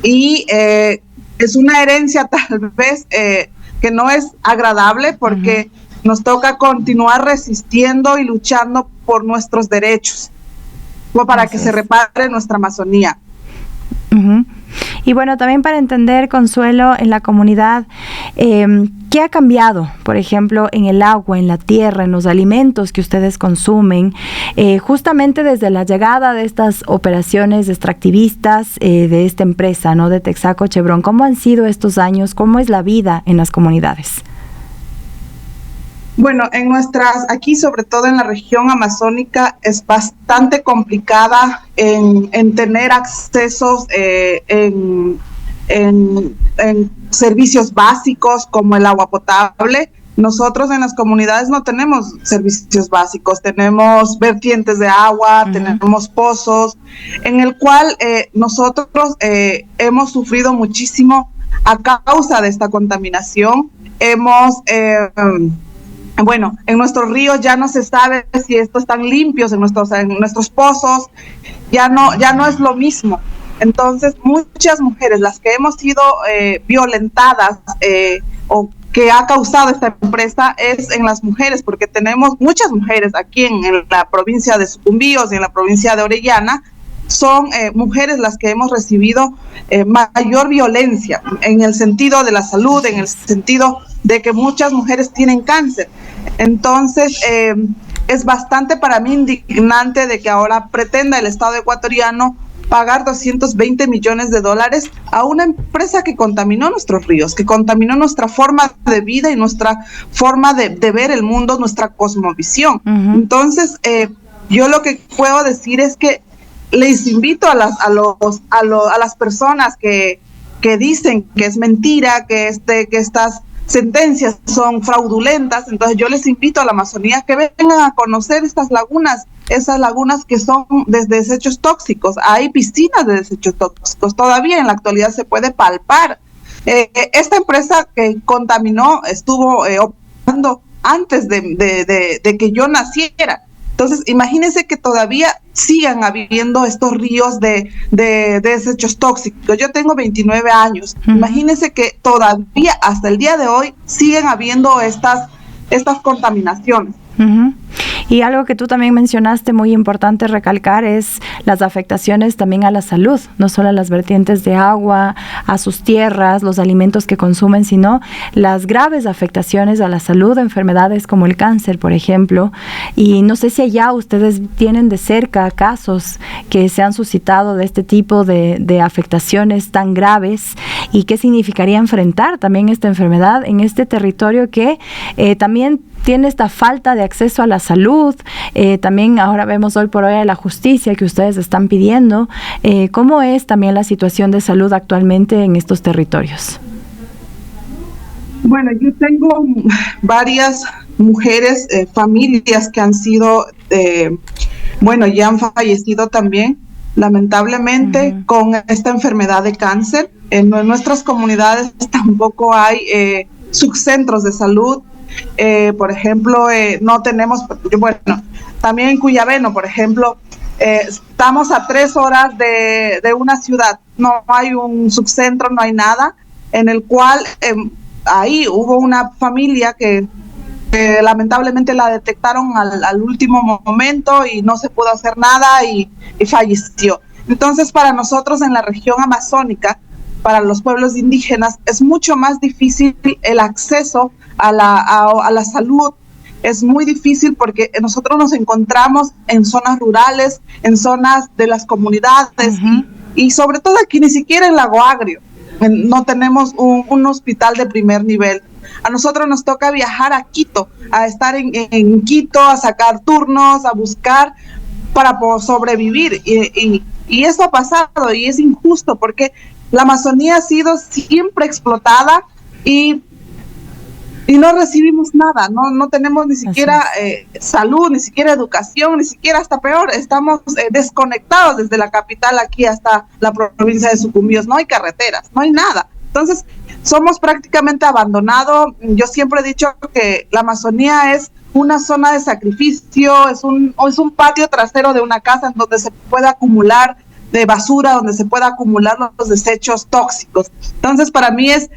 Speaker 10: y es una herencia tal vez que no es agradable porque nos toca continuar resistiendo y luchando por nuestros derechos, para que se repare nuestra Amazonía.
Speaker 1: Y bueno, también para entender, Consuelo, en la comunidad, ¿Qué ha cambiado, por ejemplo, en el agua, en la tierra, en los alimentos que ustedes consumen, justamente desde la llegada de estas operaciones extractivistas de esta empresa, ¿no?, de Texaco Chevron? ¿Cómo han sido estos años? ¿Cómo es la vida en las comunidades?
Speaker 10: Bueno, aquí sobre todo en la región amazónica es bastante complicada en tener accesos en servicios básicos como el agua potable. Nosotros en las comunidades no tenemos servicios básicos, tenemos vertientes de agua, tenemos pozos, en el cual nosotros hemos sufrido muchísimo a causa de esta contaminación. En nuestros ríos ya no se sabe si estos están limpios, en nuestros pozos ya no es lo mismo. Entonces, muchas mujeres, las que hemos sido violentadas o que ha causado esta empresa es en las mujeres, porque tenemos muchas mujeres aquí en la provincia de Sucumbíos y en la provincia de Orellana. Son mujeres las que hemos recibido mayor violencia en el sentido de la salud, en el sentido de que muchas mujeres tienen cáncer. Entonces, es bastante para mí indignante de que ahora pretenda el Estado ecuatoriano pagar $220 millones a una empresa que contaminó nuestros ríos, que contaminó nuestra forma de vida y nuestra forma de ver el mundo, nuestra cosmovisión. Entonces, yo lo que puedo decir es que les invito a las personas que dicen que es mentira, que estas sentencias son fraudulentas. Entonces yo les invito a la Amazonía que vengan a conocer esas lagunas que son de desechos tóxicos. Hay piscinas de desechos tóxicos, todavía en la actualidad se puede palpar. Esta empresa que contaminó estuvo operando antes de que yo naciera. Entonces, imagínense que todavía sigan habiendo estos ríos de desechos tóxicos. Yo tengo 29 años. Imagínense que todavía, hasta el día de hoy, siguen habiendo estas contaminaciones.
Speaker 1: Y algo que tú también mencionaste, muy importante recalcar, es las afectaciones también a la salud, no solo a las vertientes de agua, a sus tierras, los alimentos que consumen, sino las graves afectaciones a la salud, enfermedades como el cáncer, por ejemplo. Y no sé si allá ustedes tienen de cerca casos que se han suscitado de este tipo de afectaciones tan graves, y qué significaría enfrentar también esta enfermedad en este territorio que también tiene esta falta de acceso a la salud. También ahora vemos hoy por hoy la justicia que ustedes están pidiendo. ¿Cómo es también la situación de salud actualmente en estos territorios?
Speaker 10: Bueno, yo tengo varias mujeres, familias que han sido, ya han fallecido también, lamentablemente, con esta enfermedad de cáncer. En nuestras comunidades tampoco hay subcentros de salud. Por ejemplo, no tenemos, también en Cuyabeno, por ejemplo, estamos a 3 horas de una ciudad, no hay un subcentro, no hay nada, en el cual ahí hubo una familia que lamentablemente la detectaron al último momento y no se pudo hacer nada y falleció. Entonces, para nosotros en la región amazónica, para los pueblos indígenas, es mucho más difícil el acceso a la salud. Es muy difícil porque nosotros nos encontramos en zonas rurales, en zonas de las comunidades, y sobre todo aquí ni siquiera en Lago Agrio no tenemos un hospital de primer nivel. A nosotros nos toca viajar a Quito, a estar en Quito, a sacar turnos, a buscar para poder sobrevivir, y eso ha pasado y es injusto porque la Amazonía ha sido siempre explotada y no recibimos nada, no tenemos ni siquiera salud, ni siquiera educación, ni siquiera, hasta peor, estamos desconectados desde la capital aquí hasta la provincia de Sucumbíos. No hay carreteras, no hay nada. Entonces, somos prácticamente abandonados. Yo siempre he dicho que la Amazonía es una zona de sacrificio, es un patio trasero de una casa en donde se puede acumular de basura, donde se puede acumular los desechos tóxicos. Entonces, para mí es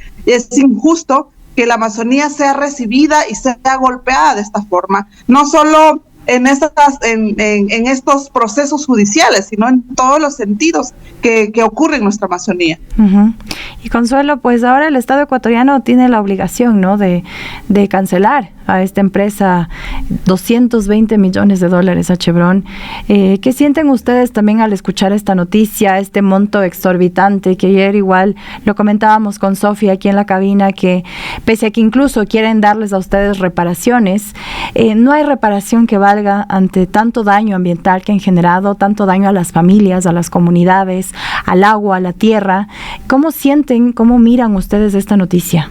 Speaker 10: injusto que la Amazonía sea recibida y sea golpeada de esta forma, no solo en estos procesos judiciales, sino en todos los sentidos que ocurren en nuestra Amazonía.
Speaker 1: Uh-huh. Y Consuelo, pues ahora el Estado ecuatoriano tiene la obligación, ¿no?, de cancelar a esta empresa $220 millones a Chevron. ¿Qué sienten ustedes también al escuchar esta noticia, este monto exorbitante que ayer igual lo comentábamos con Sofía aquí en la cabina, que pese a que incluso quieren darles a ustedes reparaciones, no hay reparación que valga ante tanto daño ambiental que han generado, tanto daño a las familias, a las comunidades, al agua, a la tierra? ¿Cómo sienten, cómo miran ustedes esta noticia?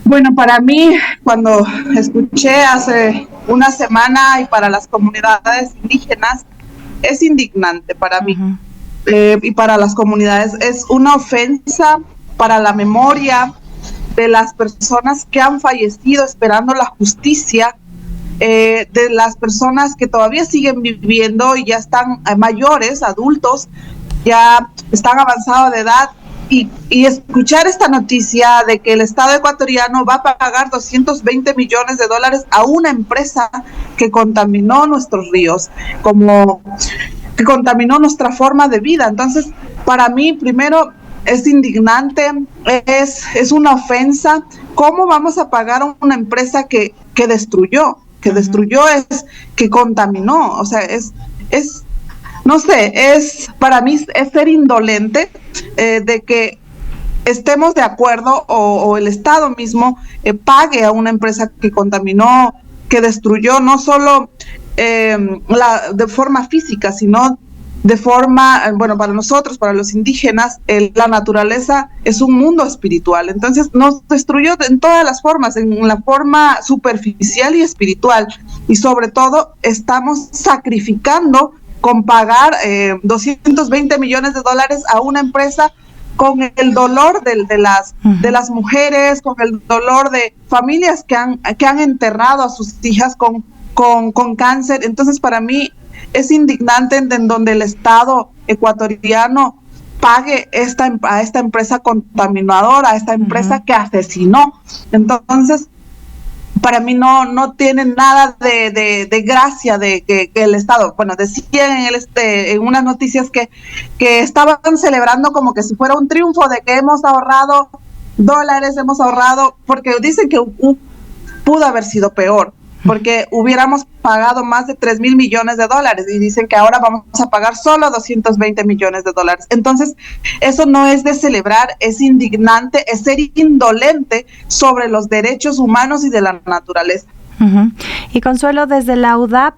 Speaker 10: Bueno, para mí, cuando escuché hace una semana, y para las comunidades indígenas, es indignante para mí. Y para las comunidades es una ofensa para la memoria de las personas que han fallecido esperando la justicia, de las personas que todavía siguen viviendo y ya están mayores, adultos, ya están avanzados de edad. Y escuchar esta noticia de que el Estado ecuatoriano va a pagar $220 millones a una empresa que contaminó nuestros ríos, que contaminó nuestra forma de vida. Entonces, para mí, primero, es indignante, es una ofensa. ¿Cómo vamos a pagar a una empresa que destruyó? Que destruyó, que contaminó. O sea, no sé, para mí es ser indolente de que estemos de acuerdo o el Estado mismo pague a una empresa que contaminó, que destruyó no solo de forma física, sino de forma, bueno, para nosotros, para los indígenas, la naturaleza es un mundo espiritual. Entonces nos destruyó en todas las formas, en la forma superficial y espiritual. Y sobre todo estamos sacrificando con pagar $220 millones a una empresa, con el dolor de las mujeres, con el dolor de familias que han enterrado a sus hijas con cáncer. Entonces, para mí es indignante en donde el Estado ecuatoriano pague a esta empresa contaminadora, a esta empresa que asesinó. Entonces, para mí no tiene nada de gracia de que el Estado, bueno, decían en unas noticias que estaban celebrando como que si fuera un triunfo de que hemos ahorrado dólares, porque dicen que pudo haber sido peor, porque hubiéramos pagado más de $3,000 millones y dicen que ahora vamos a pagar solo $220 millones. Entonces, eso no es de celebrar, es indignante, es ser indolente sobre los derechos humanos y de la naturaleza.
Speaker 1: Uh-huh. Y Consuelo, desde la UDAP,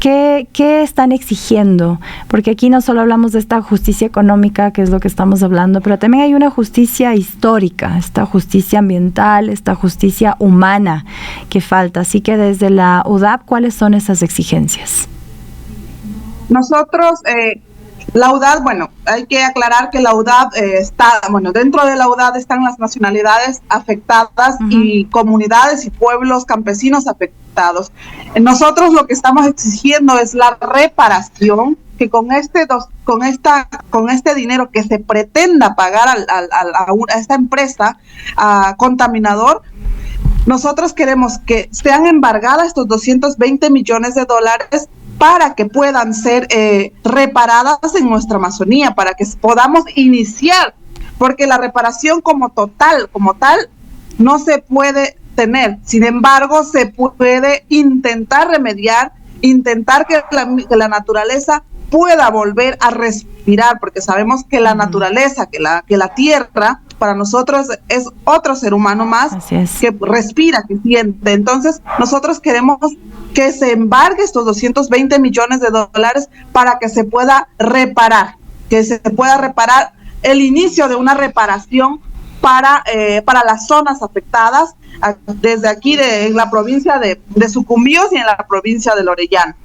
Speaker 1: ¿qué están exigiendo? Porque aquí no solo hablamos de esta justicia económica, que es lo que estamos hablando, pero también hay una justicia histórica, esta justicia ambiental, esta justicia humana que falta. Así que desde la UDAP, ¿cuáles son esas exigencias?
Speaker 10: Nosotros, la UDAP, bueno, hay que aclarar que la UDAP dentro de la UDAP están las nacionalidades afectadas, uh-huh, y comunidades y pueblos campesinos afectados. Nosotros lo que estamos exigiendo es la reparación, que con este dinero que se pretenda pagar a esta empresa contaminador, nosotros queremos que sean embargadas estos $220 millones para que puedan ser reparadas en nuestra Amazonía, para que podamos iniciar, porque la reparación como tal, no se puede tener. Sin embargo, se puede intentar remediar, intentar que la naturaleza pueda volver a respirar, porque sabemos que la naturaleza, que la tierra, para nosotros es otro ser humano más que respira, que siente. Entonces, nosotros queremos que se embargue estos $220 millones para que se pueda reparar, el inicio de una reparación para las zonas afectadas, desde aquí en la provincia de Sucumbíos y en la provincia del Orellano.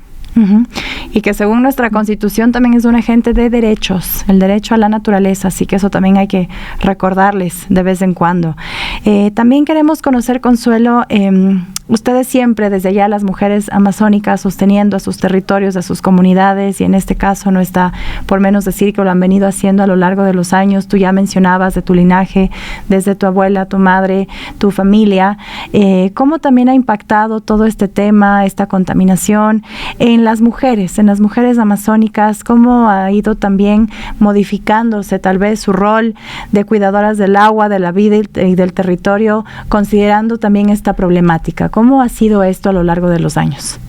Speaker 1: Y que según nuestra Constitución también es un agente de derechos, el derecho a la naturaleza, así que eso también hay que recordarles de vez en cuando. También queremos conocer, Consuelo, ustedes siempre, desde allá las mujeres amazónicas, sosteniendo a sus territorios, a sus comunidades, y en este caso no está por menos decir que lo han venido haciendo a lo largo de los años. Tú ya mencionabas de tu linaje, desde tu abuela, tu madre, tu familia, cómo también ha impactado todo este tema, esta contaminación en las mujeres amazónicas, cómo ha ido también modificándose tal vez su rol de cuidadoras del agua, de la vida y del territorio, considerando también esta problemática. ¿Cómo ha sido esto a lo largo de los años?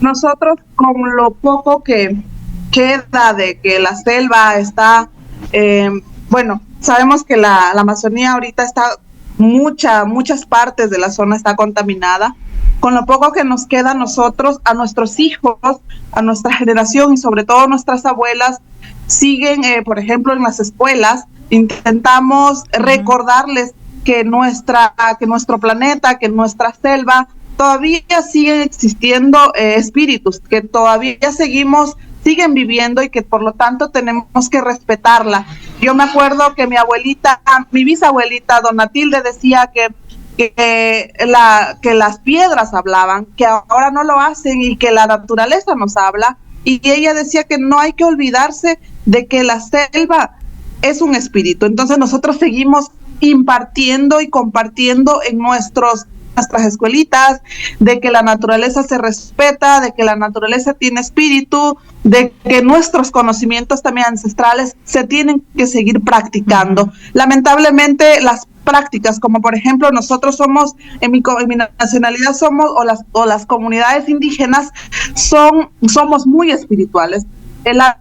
Speaker 10: Nosotros, con lo poco que queda de que la selva está, sabemos que la Amazonía ahorita está, muchas partes de la zona está contaminada. Con lo poco que nos queda a nosotros, a nuestros hijos, a nuestra generación y sobre todo nuestras abuelas, siguen, por ejemplo, en las escuelas, intentamos recordarles que nuestro planeta, que nuestra selva, todavía siguen existiendo espíritus, que todavía siguen viviendo y que por lo tanto tenemos que respetarla. Yo me acuerdo que mi bisabuelita, Dona Tilde, decía que las piedras hablaban, que ahora no lo hacen y que la naturaleza nos habla, y ella decía que no hay que olvidarse de que la selva es un espíritu. Entonces nosotros seguimos impartiendo y compartiendo en nuestras escuelitas de que la naturaleza se respeta, de que la naturaleza tiene espíritu, de que nuestros conocimientos también ancestrales se tienen que seguir practicando. Lamentablemente las prácticas, como por ejemplo nosotros somos, en mi nacionalidad somos, o las comunidades indígenas somos muy espirituales.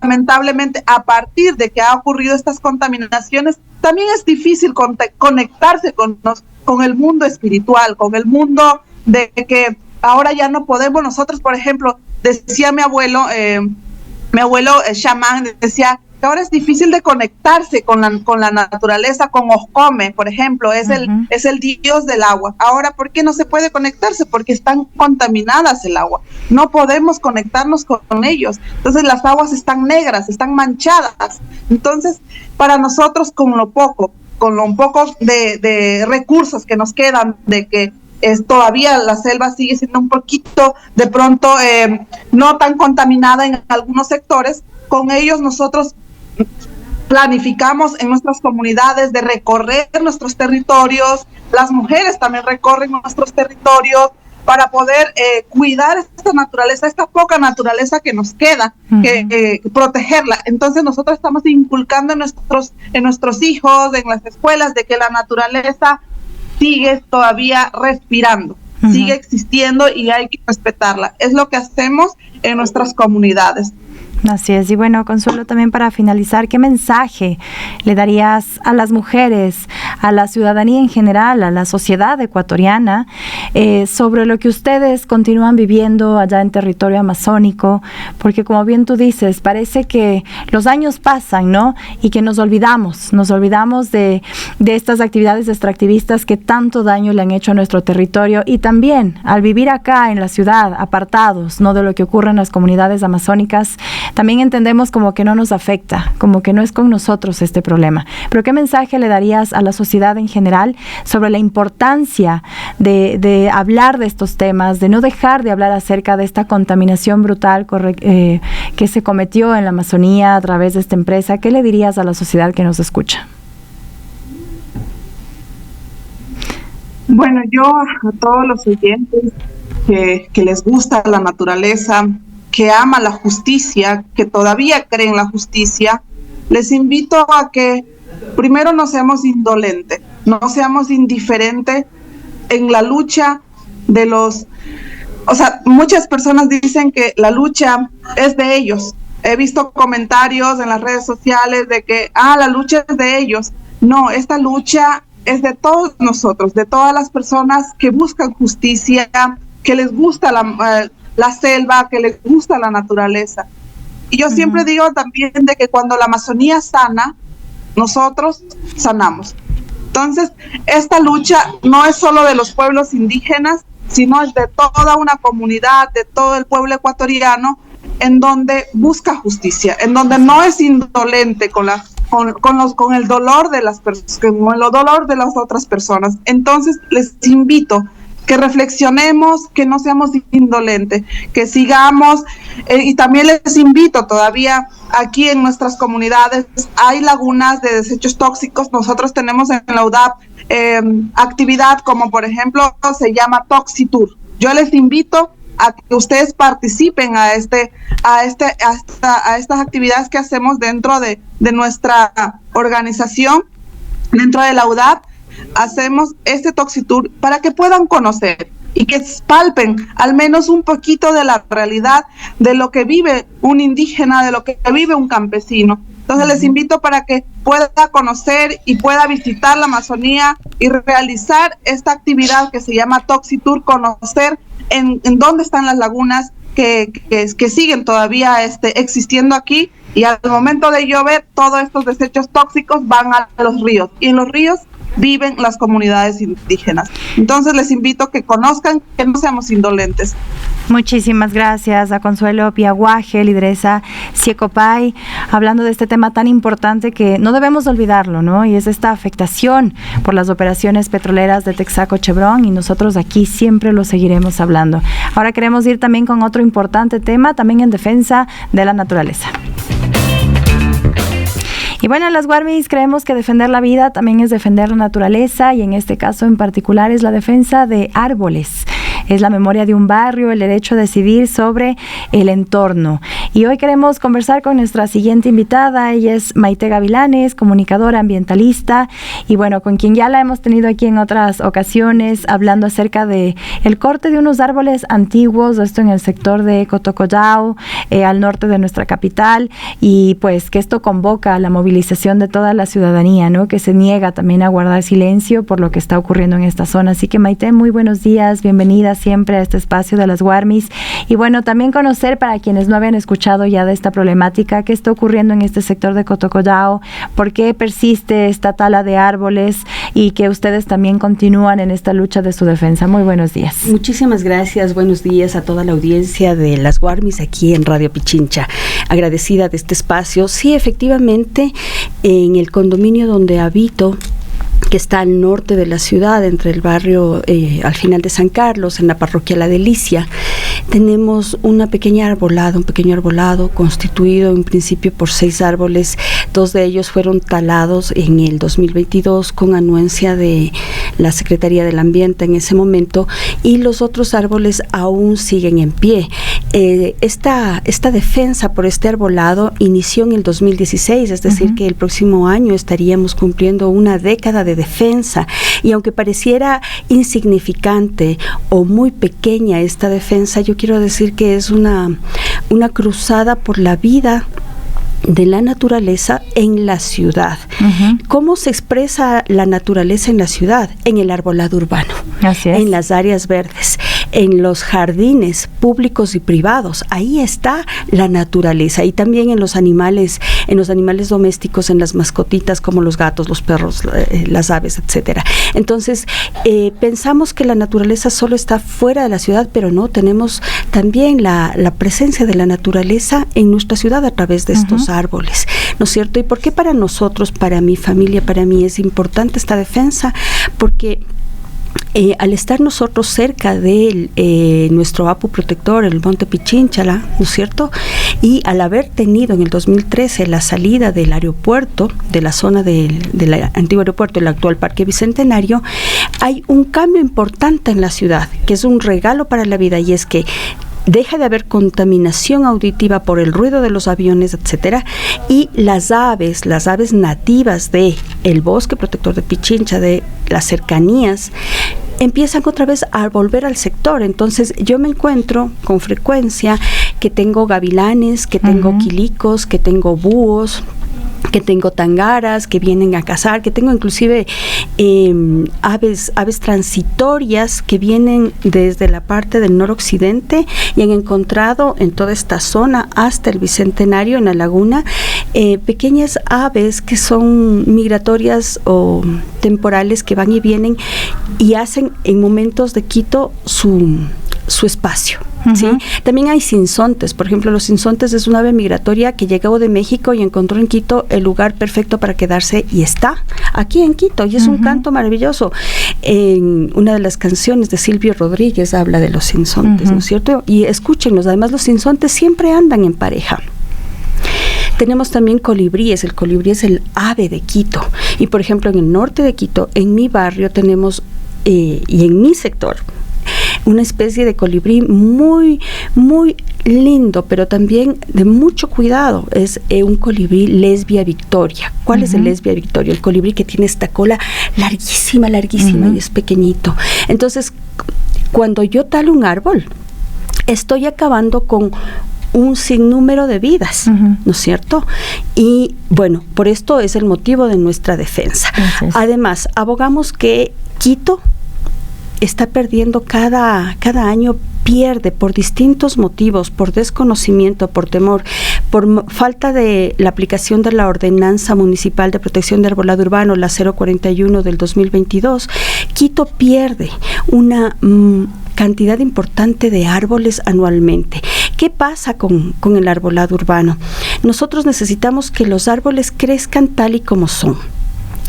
Speaker 10: Lamentablemente, a partir de que ha ocurrido estas contaminaciones, también es difícil conectarse con el mundo espiritual, con el mundo de que ahora ya no podemos. Nosotros, por ejemplo, decía mi abuelo chamán, decía que ahora es difícil de conectarse con la naturaleza, con Oscome, por ejemplo, es el dios del agua. Ahora, ¿por qué no se puede conectarse? Porque están contaminadas el agua. No podemos conectarnos con ellos. Entonces las aguas están negras, están manchadas. Entonces, para nosotros, con lo poco de recursos que nos quedan, de que todavía la selva sigue siendo un poquito, de pronto, no tan contaminada en algunos sectores, con ellos nosotros planificamos en nuestras comunidades de recorrer nuestros territorios. Las mujeres también recorren nuestros territorios para poder cuidar esta naturaleza, esta poca naturaleza que nos queda, protegerla. Entonces nosotros estamos inculcando en nuestros hijos, en las escuelas, de que la naturaleza sigue todavía respirando, sigue existiendo y hay que respetarla. Es lo que hacemos en nuestras comunidades.
Speaker 1: Así es. Y bueno, Consuelo, también para finalizar, ¿qué mensaje le darías a las mujeres, a la ciudadanía en general, a la sociedad ecuatoriana, sobre lo que ustedes continúan viviendo allá en territorio amazónico? Porque como bien tú dices, parece que los años pasan, ¿no? Y que nos olvidamos de estas actividades extractivistas que tanto daño le han hecho a nuestro territorio, y también al vivir acá en la ciudad, apartados, ¿no?, de lo que ocurre en las comunidades amazónicas, también entendemos como que no nos afecta, como que no es con nosotros este problema. Pero ¿qué mensaje le darías a la sociedad en general sobre la importancia de hablar de estos temas, de no dejar de hablar acerca de esta contaminación brutal que se cometió en la Amazonía a través de esta empresa? ¿Qué le dirías a la sociedad que nos escucha?
Speaker 10: Bueno, yo a todos los oyentes que les gusta la naturaleza, que ama la justicia, que todavía cree en la justicia, les invito a que primero no seamos indolentes, no seamos indiferentes en la lucha de muchas personas dicen que la lucha es de ellos. He visto comentarios en las redes sociales de que, la lucha es de ellos. No, esta lucha es de todos nosotros, de todas las personas que buscan justicia, que les gusta la selva, que les gusta la naturaleza. Y yo siempre digo también de que cuando la Amazonía sana, nosotros sanamos. Entonces, esta lucha no es solo de los pueblos indígenas, sino es de toda una comunidad, de todo el pueblo ecuatoriano, en donde busca justicia, en donde no es indolente con el dolor de las personas, con el dolor de las otras personas. Entonces les invito que reflexionemos, que no seamos indolentes, que sigamos, y también les invito, todavía aquí en nuestras comunidades hay lagunas de desechos tóxicos. Nosotros tenemos en la UDAP actividad como por ejemplo se llama Toxitour. Yo les invito a que ustedes participen a estas actividades que hacemos dentro de nuestra organización, dentro de la UDAP. Hacemos este Toxitour para que puedan conocer y que palpen al menos un poquito de la realidad de lo que vive un indígena, de lo que vive un campesino. Entonces les invito para que pueda conocer y pueda visitar la Amazonía y realizar esta actividad que se llama Toxitour, conocer en dónde están las lagunas que siguen todavía existiendo aquí, y al momento de llover todos estos desechos tóxicos van a los ríos, y en los ríos viven las comunidades indígenas. Entonces les invito a que conozcan, que no seamos indolentes.
Speaker 1: Muchísimas gracias a Consuelo Piaguaje, lideresa Siecopay, hablando de este tema tan importante que no debemos olvidarlo, ¿no? Y es esta afectación por las operaciones petroleras de Texaco Chevron, y nosotros aquí siempre lo seguiremos hablando. Ahora queremos ir también con otro importante tema, también en defensa de la naturaleza. Y bueno, las Guarmis creemos que defender la vida también es defender la naturaleza, y en este caso en particular es la defensa de árboles. Es la memoria de un barrio, el derecho a decidir sobre el entorno. Y hoy queremos conversar con nuestra siguiente invitada. Ella es Maite Gavilanes, comunicadora ambientalista, y bueno, con quien ya la hemos tenido aquí en otras ocasiones, hablando acerca de el corte de unos árboles antiguos, esto en el sector de Cotocollao, al norte de nuestra capital, y pues que esto convoca a la movilización de toda la ciudadanía, ¿no? Que se niega también a guardar silencio por lo que está ocurriendo en esta zona. Así que Maite, muy buenos días, bienvenida siempre a este espacio de las Guarmis, y bueno, también conocer para quienes no habían escuchado ya de esta problemática, qué está ocurriendo en este sector de Cotocollao, por qué persiste esta tala de árboles, y que ustedes también continúan en esta lucha de su defensa. Muy buenos días.
Speaker 11: Muchísimas gracias, buenos días a toda la audiencia de las Guarmis aquí en Radio Pichincha. Agradecida de este espacio. Sí, efectivamente, en el condominio donde habito, que está al norte de la ciudad, entre el barrio al final de San Carlos, en la parroquia La Delicia, tenemos un pequeño arbolado constituido en principio por 6 árboles. 2 de ellos fueron talados en el 2022 con anuencia de la Secretaría del Ambiente en ese momento, y los otros árboles aún siguen en pie. Esta defensa por este arbolado inició en el 2016, es decir, que el próximo año estaríamos cumpliendo una década de defensa, y aunque pareciera insignificante o muy pequeña esta defensa, yo quiero decir que es una cruzada por la vida de la naturaleza en la ciudad. ¿Cómo se expresa la naturaleza en la ciudad? En el arbolado urbano, en las áreas verdes, en los jardines públicos y privados. Ahí está la naturaleza, y también en los animales domésticos, en las mascotitas como los gatos, los perros, las aves, etcétera. Entonces, pensamos que la naturaleza solo está fuera de la ciudad, pero no, tenemos también la presencia de la naturaleza en nuestra ciudad a través de estos árboles, ¿no es cierto? ¿Y por qué para nosotros, para mi familia, para mí es importante esta defensa? Porque al estar nosotros cerca de nuestro apu protector, el Monte Pichinchala, ¿no es cierto? Y al haber tenido en el 2013 la salida del aeropuerto, de la zona del antiguo aeropuerto, el actual Parque Bicentenario, hay un cambio importante en la ciudad, que es un regalo para la vida, y es que deja de haber contaminación auditiva por el ruido de los aviones, etcétera, y las aves nativas de el bosque protector de Pichincha, de las cercanías, empiezan otra vez a volver al sector. Entonces yo me encuentro con frecuencia que tengo gavilanes, que tengo quilicos, que tengo búhos, que tengo tangaras que vienen a cazar, que tengo inclusive aves transitorias que vienen desde la parte del noroccidente y han encontrado en toda esta zona hasta el Bicentenario, en la laguna, pequeñas aves que son migratorias o temporales, que van y vienen y hacen en momentos de Quito su espacio. ¿Sí? También hay sinsontes. Por ejemplo, los sinsontes es una ave migratoria que llegó de México y encontró en Quito el lugar perfecto para quedarse, y está aquí en Quito, y es un canto maravilloso. En una de las canciones de Silvio Rodríguez habla de los sinsontes, ¿no es cierto? Y escúchenlos, además los sinsontes siempre andan en pareja. Tenemos también colibríes. El colibrí es el ave de Quito, y por ejemplo en el norte de Quito, en mi barrio tenemos y en mi sector una especie de colibrí muy, muy lindo, pero también de mucho cuidado. Es un colibrí lesbia victoria. ¿Cuál es el lesbia victoria? El colibrí que tiene esta cola larguísima, y es pequeñito. Entonces, cuando yo talo un árbol, estoy acabando con un sinnúmero de vidas, ¿no es cierto? Y bueno, por esto es el motivo de nuestra defensa. Además, abogamos que Quito está perdiendo cada año, pierde por distintos motivos, por desconocimiento, por temor, por falta de la aplicación de la Ordenanza Municipal de Protección de Arbolado Urbano, la 041 del 2022, Quito pierde una cantidad importante de árboles anualmente. ¿Qué pasa con el arbolado urbano? Nosotros necesitamos que los árboles crezcan tal y como son.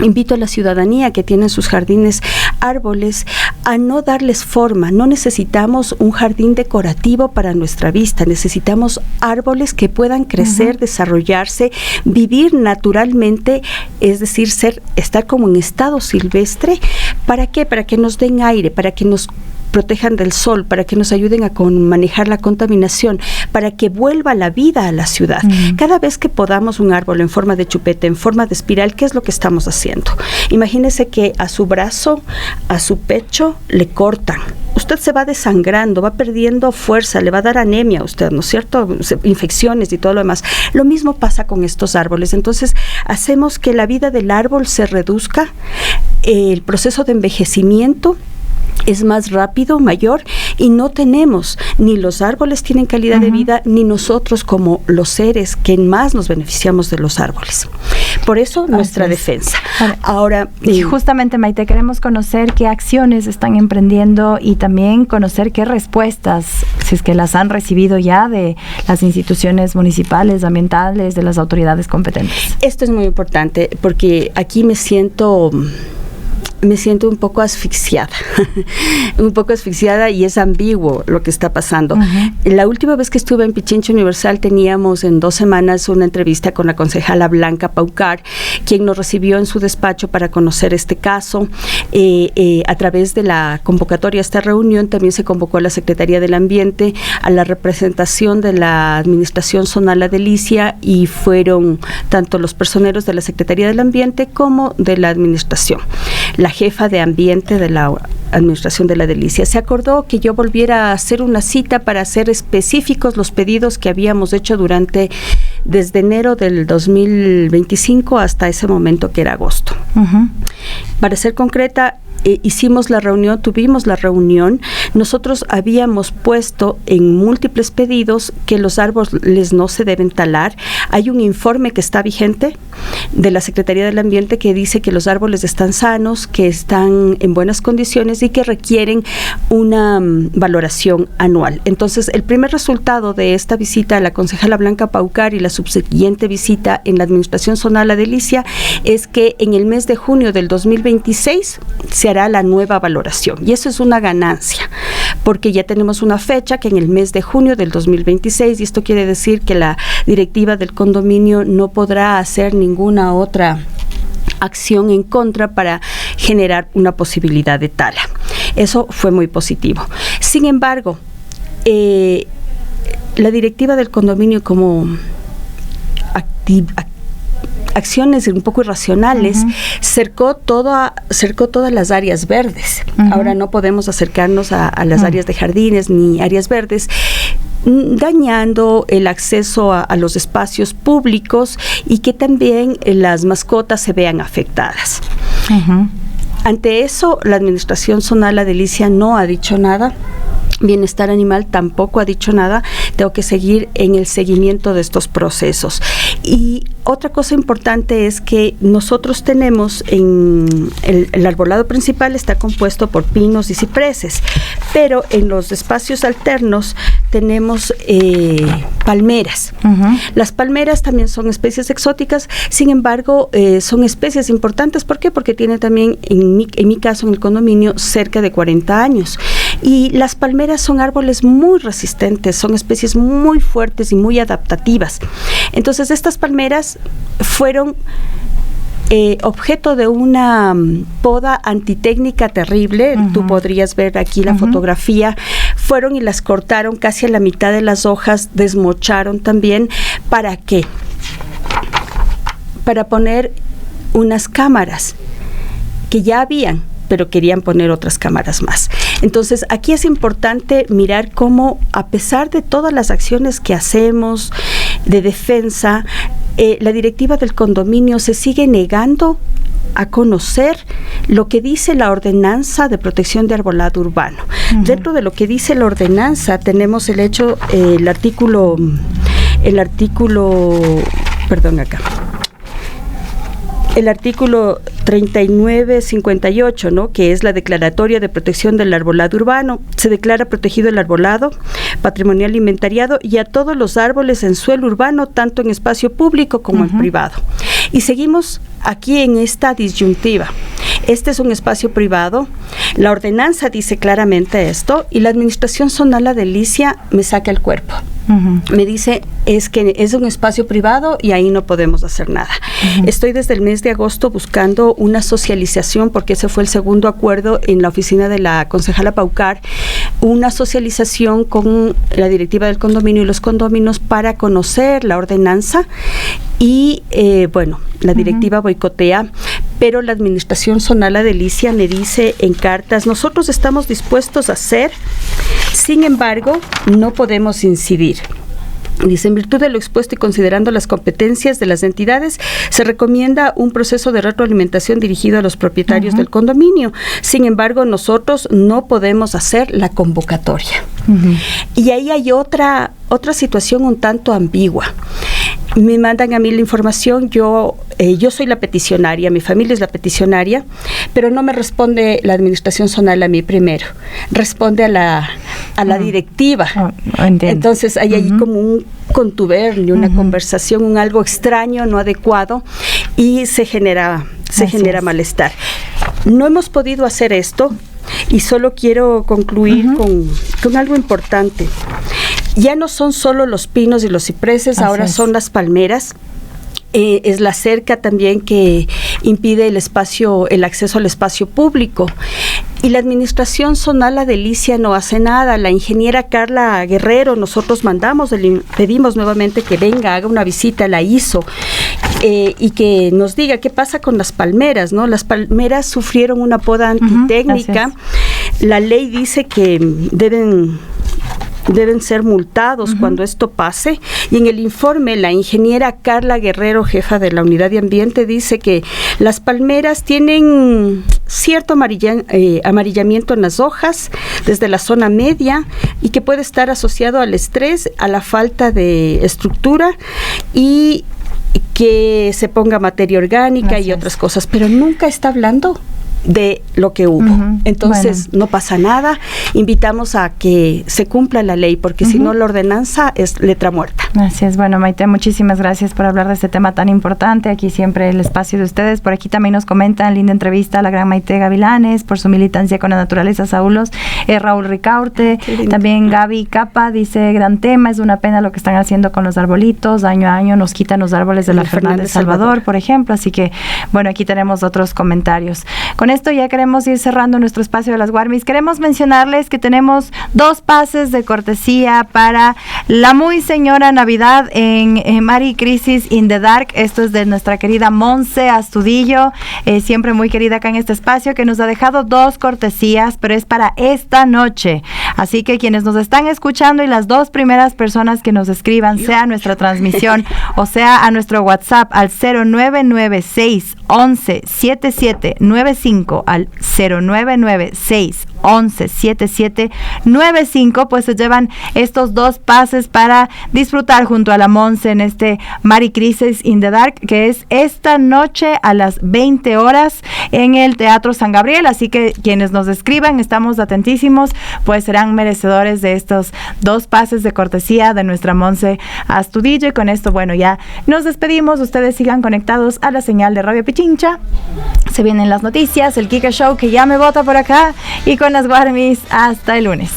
Speaker 11: Invito a la ciudadanía que tiene en sus jardines árboles a no darles forma. No necesitamos un jardín decorativo para nuestra vista, necesitamos árboles que puedan crecer, desarrollarse, vivir naturalmente, es decir, estar como en estado silvestre. ¿Para qué? Para que nos den aire, para que nos protejan del sol, para que nos ayuden a manejar la contaminación, para que vuelva la vida a la ciudad. Cada vez que podamos un árbol en forma de chupeta, en forma de espiral, ¿qué es lo que estamos haciendo? Imagínese que a su brazo, a su pecho, le cortan. Usted se va desangrando, va perdiendo fuerza, le va a dar anemia a usted, ¿no es cierto? Infecciones y todo lo demás. Lo mismo pasa con estos árboles. Entonces, hacemos que la vida del árbol se reduzca, el proceso de envejecimiento es más rápido, mayor, y no tenemos, ni los árboles tienen calidad de vida, ni nosotros como los seres que más nos beneficiamos de los árboles. Por eso nuestra defensa. Ahora,
Speaker 1: y justamente, Maite, queremos conocer qué acciones están emprendiendo y también conocer qué respuestas, si es que las han recibido ya de las instituciones municipales, ambientales, de las autoridades competentes.
Speaker 11: Esto es muy importante porque aquí me siento un poco asfixiada, y es ambiguo lo que está pasando. La última vez que estuve en Pichincha Universal teníamos en 2 semanas una entrevista con la concejala Blanca Paucar, quien nos recibió en su despacho para conocer este caso. A través de la convocatoria a esta reunión también se convocó a la Secretaría del Ambiente, a la representación de la Administración Zonal La Delicia, y fueron tanto los personeros de la Secretaría del Ambiente como de la Administración. La jefa de ambiente de la Administración de La Delicia. Se acordó que yo volviera a hacer una cita para hacer específicos los pedidos que habíamos hecho desde enero del 2025 hasta ese momento que era agosto. Para ser concreta, tuvimos la reunión. Nosotros habíamos puesto en múltiples pedidos que los árboles no se deben talar. Hay un informe que está vigente de la Secretaría del Ambiente que dice que los árboles están sanos, que están en buenas condiciones y que requieren una valoración anual. Entonces, el primer resultado de esta visita a la concejala Blanca Paucar y la subsiguiente visita en la Administración Zonal La Delicia es que en el mes de junio del 2026 se hará la nueva valoración, y eso es una ganancia porque ya tenemos una fecha que en el mes de junio del 2026, y esto quiere decir que la directiva del condominio no podrá hacer ninguna otra acción en contra para generar una posibilidad de tala. Eso fue muy positivo. Sin embargo, la directiva del condominio, como acciones un poco irracionales, cercó todas las áreas verdes. Ahora no podemos acercarnos a las áreas de jardines ni áreas verdes, dañando el acceso a los espacios públicos y que también las mascotas se vean afectadas. Ante eso, la Administración Zonal La Delicia no ha dicho nada. Bienestar Animal tampoco ha dicho nada. Tengo que seguir en el seguimiento de estos procesos. Y otra cosa importante es que nosotros tenemos en el arbolado principal está compuesto por pinos y cipreses, pero en los espacios alternos tenemos palmeras. Las palmeras también son especies exóticas, sin embargo son especies importantes. ¿Por qué? Porque tienen también, en mi caso, en el condominio, cerca de 40 años. Y las palmeras son árboles muy resistentes, son especies muy fuertes y muy adaptativas. Entonces, estas palmeras fueron objeto de una poda antitécnica terrible. Tú podrías ver aquí la fotografía. Fueron y las cortaron casi a la mitad de las hojas, desmocharon también. ¿Para qué? Para poner unas cámaras que ya habían, pero querían poner otras cámaras más. Entonces, aquí es importante mirar cómo, a pesar de todas las acciones que hacemos de defensa, la directiva del condominio se sigue negando a conocer lo que dice la ordenanza de protección de arbolado urbano. Dentro de lo que dice la ordenanza tenemos el artículo, el artículo 3958, ¿no?, que es la declaratoria de protección del arbolado urbano. Se declara protegido el arbolado, patrimonial inventariado y a todos los árboles en suelo urbano, tanto en espacio público como en privado. Y seguimos aquí en esta disyuntiva. Este es un espacio privado, la ordenanza dice claramente esto, y la Administración Zonal La Delicia me saca el cuerpo. Me dice, es que es un espacio privado y ahí no podemos hacer nada. Estoy desde el mes de agosto buscando una socialización, porque ese fue el segundo acuerdo en la oficina de la concejala Paucar, una socialización con la directiva del condominio y los condóminos para conocer la ordenanza. Y la directiva boicotea, pero la Administración Zonal La Delicia me dice en cartas, nosotros estamos dispuestos a hacer, sin embargo, no podemos incidir. Dice, en virtud de lo expuesto y considerando las competencias de las entidades, se recomienda un proceso de retroalimentación dirigido a los propietarios del condominio. Sin embargo, nosotros no podemos hacer la convocatoria. Y ahí hay otra situación un tanto ambigua. Me mandan a mí la información, yo soy la peticionaria, mi familia es la peticionaria, pero no me responde la Administración Zonal a mí primero, responde a la directiva. Entonces hay ahí como un contubernio, una conversación, un algo extraño, no adecuado, y se genera malestar. No hemos podido hacer esto, y solo quiero concluir con algo importante. Ya no son solo los pinos y los cipreses, ahora son las palmeras. Es la cerca también que impide el acceso al espacio público. Y la Administración Zonal La Delicia no hace nada. La ingeniera Carla Guerrero, nosotros pedimos nuevamente que venga, haga una visita, la hizo, y que nos diga qué pasa con las palmeras, ¿no? Las palmeras sufrieron una poda antitécnica. La ley dice que deben ser multados cuando esto pase, y en el informe la ingeniera Carla Guerrero, jefa de la unidad de ambiente, dice que las palmeras tienen cierto amarillamiento en las hojas desde la zona media, y que puede estar asociado al estrés, a la falta de estructura y que se ponga materia orgánica y otras cosas, pero nunca está hablando de lo que hubo. Entonces, no pasa nada. Invitamos a que se cumpla la ley, porque si no, la ordenanza es letra muerta.
Speaker 1: Así es. Bueno, Maite, muchísimas gracias por hablar de este tema tan importante. Aquí siempre el espacio de ustedes. Por aquí también nos comentan, linda entrevista a la gran Maite Gavilanes, por su militancia con la naturaleza, Saúlos, Raúl Ricaurte. También Gaby Capa dice, gran tema, es una pena lo que están haciendo con los arbolitos. Año a año nos quitan los árboles de la Fernández Salvador, por ejemplo. Así que, bueno, aquí tenemos otros comentarios. Con esto ya queremos ir cerrando nuestro espacio de las Guarmis. Queremos mencionarles que tenemos 2 pases de cortesía para la muy señora Navidad en Mari Crisis in the Dark. Esto es de nuestra querida Monse Astudillo, siempre muy querida acá en este espacio, que nos ha dejado 2 cortesías, pero es para esta noche. Así que quienes nos están escuchando y las 2 primeras personas que nos escriban, sea a nuestra transmisión o sea a nuestro WhatsApp al 0996 11 7795, al 0996 11 7795, pues se llevan estos 2 pases para disfrutar junto a la Monse en este Mari Crisis in the Dark, que es esta noche a las 20 horas en el Teatro San Gabriel. Así que quienes nos escriban, estamos atentísimos, pues serán merecedores de estos 2 pases de cortesía de nuestra Monse Astudillo. Y con esto, bueno, ya nos despedimos. Ustedes sigan conectados a la señal de Radio Pichincha. Se vienen las noticias, el Kike Show que ya me bota por acá, y con las Guarmis hasta el lunes.